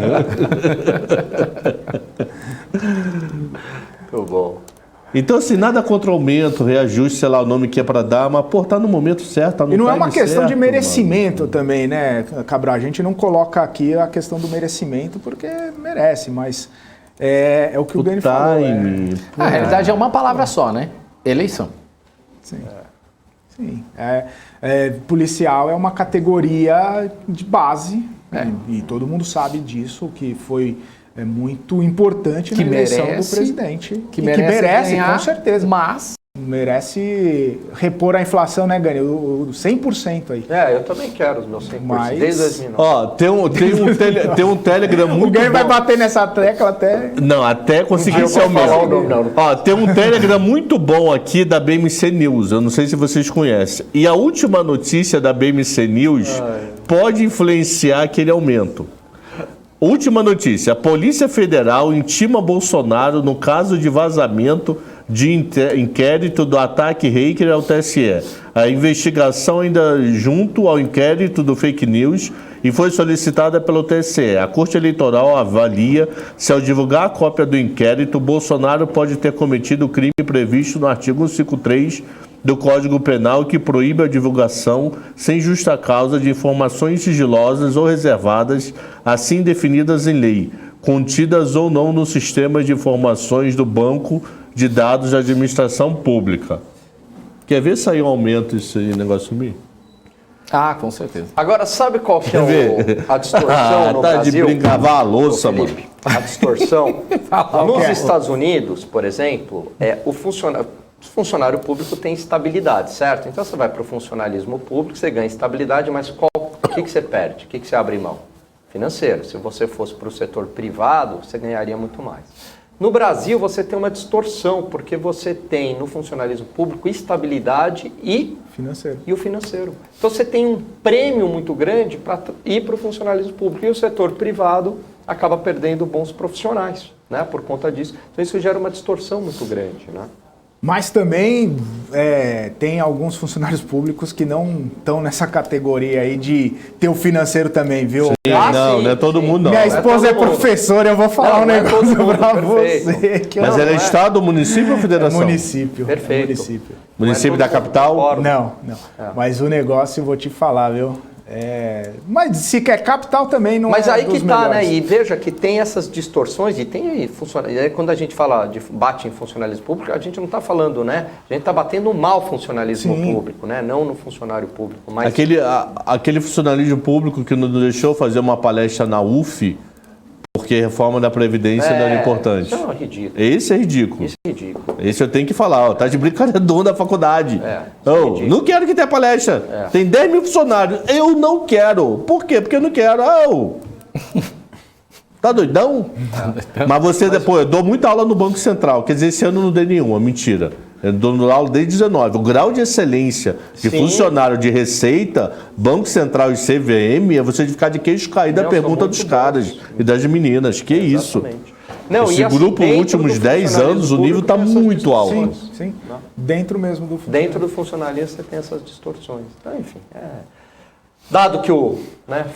Muito bom. Então, assim, nada contra o aumento, reajuste, sei lá o nome que é pra dar, mas, pô, tá no momento certo, tá no E não é time uma questão de certo, merecimento também, né, Cabral? A gente não coloca aqui a questão do merecimento porque merece, mas é o que o mano. Gani falou. Time. Na realidade é uma palavra só, né? Eleição. Sim. Policial é uma categoria de base, e todo mundo sabe disso, que foi muito importante Que na eleição merece- do presidente. Que E merece ganhar, com certeza. Mas Merece repor a inflação, né, Gani? O 100% aí. Eu também quero os meus 100%, Mas- desde 2009. Ó, tem um Telegram muito O Gani vai bom. bater nessa tecla até... Não, até conseguir esse eu vou falar aumento. o nome, não. Ó, tem um Telegram muito bom aqui da BMC News, eu não sei se vocês conhecem. E a última notícia da BMC News pode influenciar aquele aumento. Última notícia, a Polícia Federal intima Bolsonaro no caso de vazamento de inquérito do ataque hacker ao TSE. A investigação ainda junto ao inquérito do fake news e foi solicitada pelo TSE. A Corte Eleitoral avalia se ao divulgar a cópia do inquérito, Bolsonaro pode ter cometido o crime previsto no artigo 153 do Código Penal que proíbe a divulgação sem justa causa de informações sigilosas ou reservadas, assim definidas em lei, contidas ou não no sistema de informações do Banco de Dados da Administração Pública. Quer ver sair um aumento esse negócio sumir? Ah, com certeza. Agora, sabe qual que é ver? a distorção no Tá Brasil? de brincar, vá a louça, Ô, Felipe, mano. A distorção. Nos que é? Estados Unidos, por exemplo, o funcionário público tem estabilidade, certo? Então você vai para o funcionalismo público, você ganha estabilidade, mas o que você perde? O que você abre mão? Financeiro. Se você fosse para o setor privado, você ganharia muito mais. No Brasil, você tem uma distorção, porque você tem no funcionalismo público estabilidade e Financeiro. o financeiro. Então você tem um prêmio muito grande para ir para o funcionalismo público e o setor privado acaba perdendo bons profissionais, né, por conta disso. Então isso gera uma distorção muito grande, né? Mas também tem alguns funcionários públicos que não estão nessa categoria aí de ter o financeiro também, viu? Não é todo mundo, não. Minha esposa é todo mundo. professora, eu vou falar Não, um não é todo negócio mundo, pra perfeito. você. Que Mas eu- ela é Estado, município ou federação? município. Perfeito. Município. Município da capital? Não. Mas o negócio, eu vou te falar, viu? Mas se quer capital também não Mas é aí dos que tá, melhores. né? E veja que tem essas distorções e tem aí e aí quando a gente fala bate em funcionalismo público, a gente não está falando, né? A gente está batendo no mau funcionalismo Sim. público, né? Não no funcionário público, mas Aquele funcionalismo público que não deixou fazer uma palestra na UF, Porque reforma da Previdência não era importante. Isso é ridículo. Esse é ridículo. Isso é ridículo. Esse eu tenho que falar, ó, tá de brincadeira da faculdade. Isso é Oh, ridículo. não quero que tenha palestra. Tem 10 mil funcionários. Eu não quero. Por quê? Porque eu não quero. Oh. Tá doidão? Mas você depois, eu dou muita aula no Banco Central. Quer dizer, esse ano eu não dei nenhuma, mentira. Eu dou aula desde 19. O grau de excelência de Sim. funcionário de Receita, Banco Central e CVM é você ficar de queixo caído da Não, pergunta são dos muito caras bons. e das meninas. Que isso? Exatamente. Não, Esse e assim, grupo, dentro últimos do 10 anos, o nível tá funcionalismo muito público, alto. tem essas Sim, sim. Dentro mesmo do fundo. Dentro do funcionalismo você tem essas distorções. Então, enfim, dado que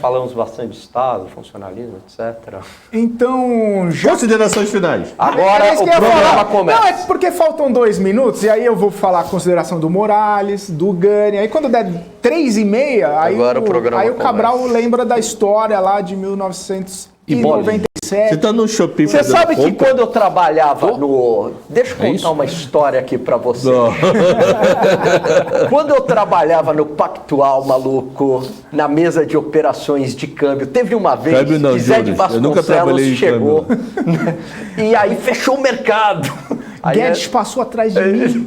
falamos bastante de Estado, funcionalismo, etc. Então, já... Considerações finais. Agora É isso o que eu ia programa falar. começa. Não, é porque faltam 2 minutos, e aí eu vou falar a consideração do Morales, do Gani. Aí quando der 3h30, aí, Agora o programa aí o Cabral começa. lembra da história lá de 1997. Você tá no shopping Você fazendo sabe que compra? quando eu trabalhava no... Deixa eu contar uma história aqui pra você. Não. Quando eu trabalhava no Pactual, maluco, na mesa de operações de câmbio, teve uma vez Câmbio não, que Zé de Júlio, eu nunca Vasconcelos trabalhei em chegou e aí fechou o mercado. Aí Guedes passou atrás de mim.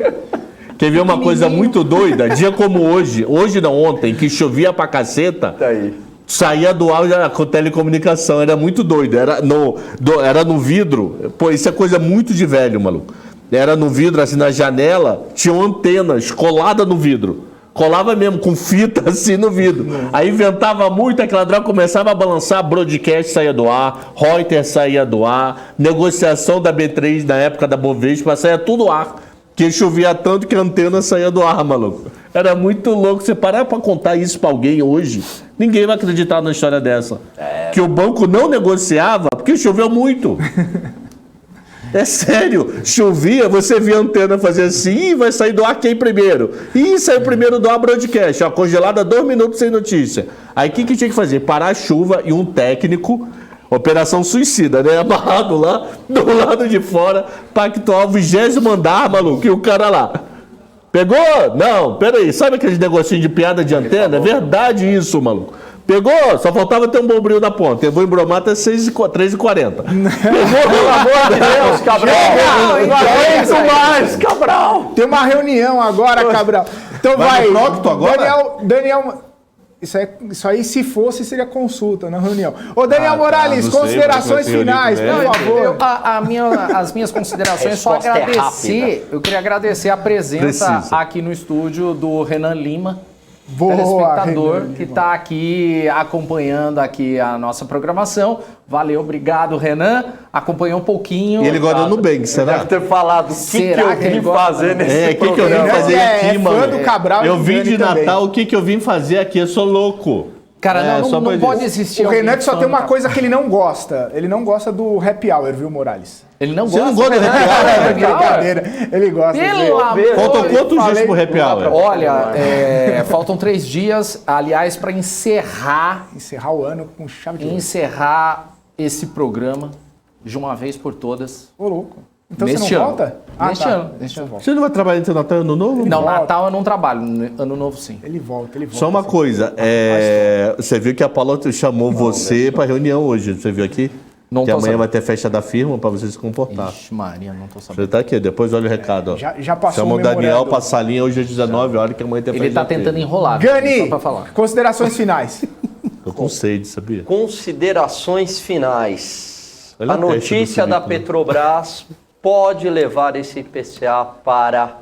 Quer ver uma coisa muito doida? Dia como hoje não, ontem, que chovia pra caceta, Daí. saía do ar com telecomunicação, era muito doido, era no vidro, pô, isso é coisa muito de velho, maluco. Era no vidro, assim, na janela, tinham antenas coladas no vidro. Colava mesmo, com fita assim no vidro. Aí inventava muito, aquela droga começava a balançar, broadcast saía do ar, Reuters saía do ar, negociação da B3 na época da Bovespa, saía tudo do ar. Que chovia tanto que a antena saía do ar, maluco. Era muito louco. Você parar pra contar isso pra alguém hoje, ninguém vai acreditar na história dessa. Que o banco não negociava porque choveu muito. É sério, chovia, você via a antena fazer assim, e vai sair do ar quem primeiro? E saiu primeiro do ar broadcast, ó, congelada 2 minutos sem notícia. Aí o que tinha que fazer? Parar a chuva e um técnico, operação suicida, né? Amarrado lá, do lado de fora, Pactual, 20º andar, maluco, e o cara lá. Pegou? Não, peraí, sabe aqueles negocinhos de piada de antena? É verdade isso, maluco. Pegou? Só faltava ter um bombril na ponta. Eu vou embromar até 3h40. Pegou? Pelo amor de Deus, Cabral! Não aguento mais, Cabral! Tem uma reunião agora, Cabral. Então vai. no Procto agora? Daniel, isso aí, se fosse, seria consulta na reunião. Ô, Daniel Morales, não sei, considerações vai se reunir finais, com por ele. favor. As minhas considerações, só Resposta é agradecer. rápida. Eu queria agradecer a presença Precisa. aqui no estúdio do Renan Lima, Boa, telespectador, Renan que Lima. está aqui acompanhando aqui a nossa programação. Valeu, obrigado, Renan. Acompanhou um pouquinho. E ele gosta do Nubank, será? Deve ter falado o que Será eu que ele vim gosta? fazer nesse É, o que eu vim programa. fazer É aqui, fã mano? do Cabral e Eu do vim Gani de também. Natal, o que eu vim fazer aqui? Eu sou louco. Cara, É, não só pra pode dizer. existir O Renan alguém que só fã tem uma do- coisa que ele não gosta. Ele não gosta do happy hour, viu, Morales? Ele não Você gosta. não gosta do Renan, happy hour? é Brincadeira. Ele gosta. Pelo dele. amor Faltam quantos dias falei- pro happy hour? Olha, faltam 3 dias, aliás, para encerrar Encerrar o ano com chave de ouro. esse programa de uma vez por todas. Ô, louco. Então Neste você não ano. volta? Neste tá. ano, neste ano. Você não vai trabalhar entre Natal e Ano Novo? Não, volta. Natal eu não trabalho, Ano Novo sim. Ele volta. Só uma coisa, você viu que a Paula chamou você para reunião hoje, você viu aqui? Não que tô amanhã sabendo. vai ter festa da firma para você se comportar. Ixi, Maria, não tô sabendo. Você tá aqui, depois olha o recado. Ó. Já passou Chama o o Daniel memorando. pra salinha hoje às 19 horas que amanhã tem Ele festa tá da firma. tentando enrolar, só Gani, pra falar. considerações finais. Tô com sede, sabia? Considerações finais. Olha A a testa notícia do da Felipe, né? Petrobras pode levar esse IPCA para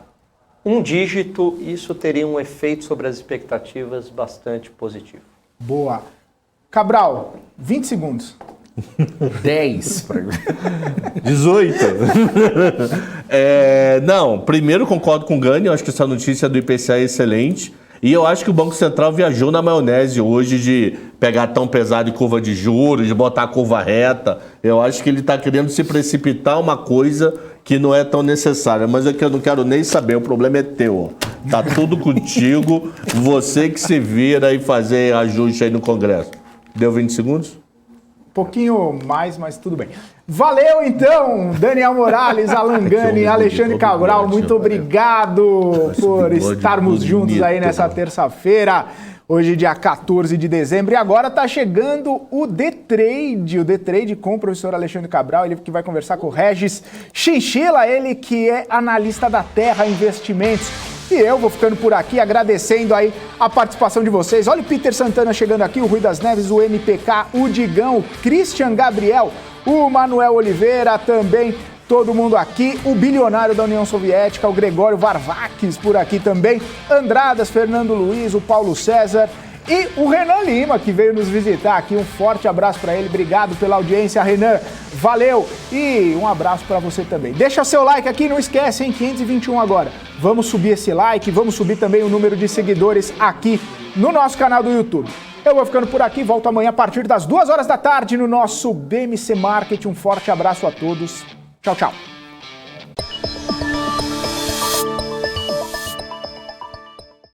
um dígito. Isso teria um efeito sobre as expectativas bastante positivo. Boa. Cabral, 20 segundos. 10. 18. Não, primeiro concordo com o Gani, eu acho que essa notícia do IPCA é excelente. E eu acho que o Banco Central viajou na maionese hoje de pegar tão pesado em curva de juros, de botar a curva reta. Eu acho que ele está querendo se precipitar uma coisa que não é tão necessária. Mas é que eu não quero nem saber, o problema é teu. Ó. Tá tudo contigo, você que se vira e fazer ajuste aí no Congresso. Deu 20 segundos? Pouquinho mais, mas tudo bem. Valeu, então, Daniel Morales, Alan Gani, homem Alexandre bonito, Cabral, homem muito bonito, obrigado por bigode estarmos bonito, juntos aí nessa mano. terça-feira. Hoje, dia 14 de dezembro, e agora tá chegando o The Trade com o professor Alexandre Cabral, ele que vai conversar com o Regis Chinchilla, ele que é analista da Terra Investimentos. E eu vou ficando por aqui, agradecendo aí a participação de vocês. Olha o Peter Santana chegando aqui, o Rui das Neves, o MPK, o Digão, o Christian Gabriel, o Manuel Oliveira também. Todo mundo aqui, o bilionário da União Soviética, o Gregório Varvakis por aqui também, Andradas, Fernando Luiz, o Paulo César e o Renan Lima, que veio nos visitar aqui. Um forte abraço para ele, obrigado pela audiência, Renan, valeu! E um abraço para você também. Deixa seu like aqui, não esquece, hein? 521 agora. Vamos subir esse like, vamos subir também o número de seguidores aqui no nosso canal do YouTube. Eu vou ficando por aqui, volto amanhã a partir das 2 horas da tarde no nosso BMC Market. Um forte abraço a todos. Tchau, tchau.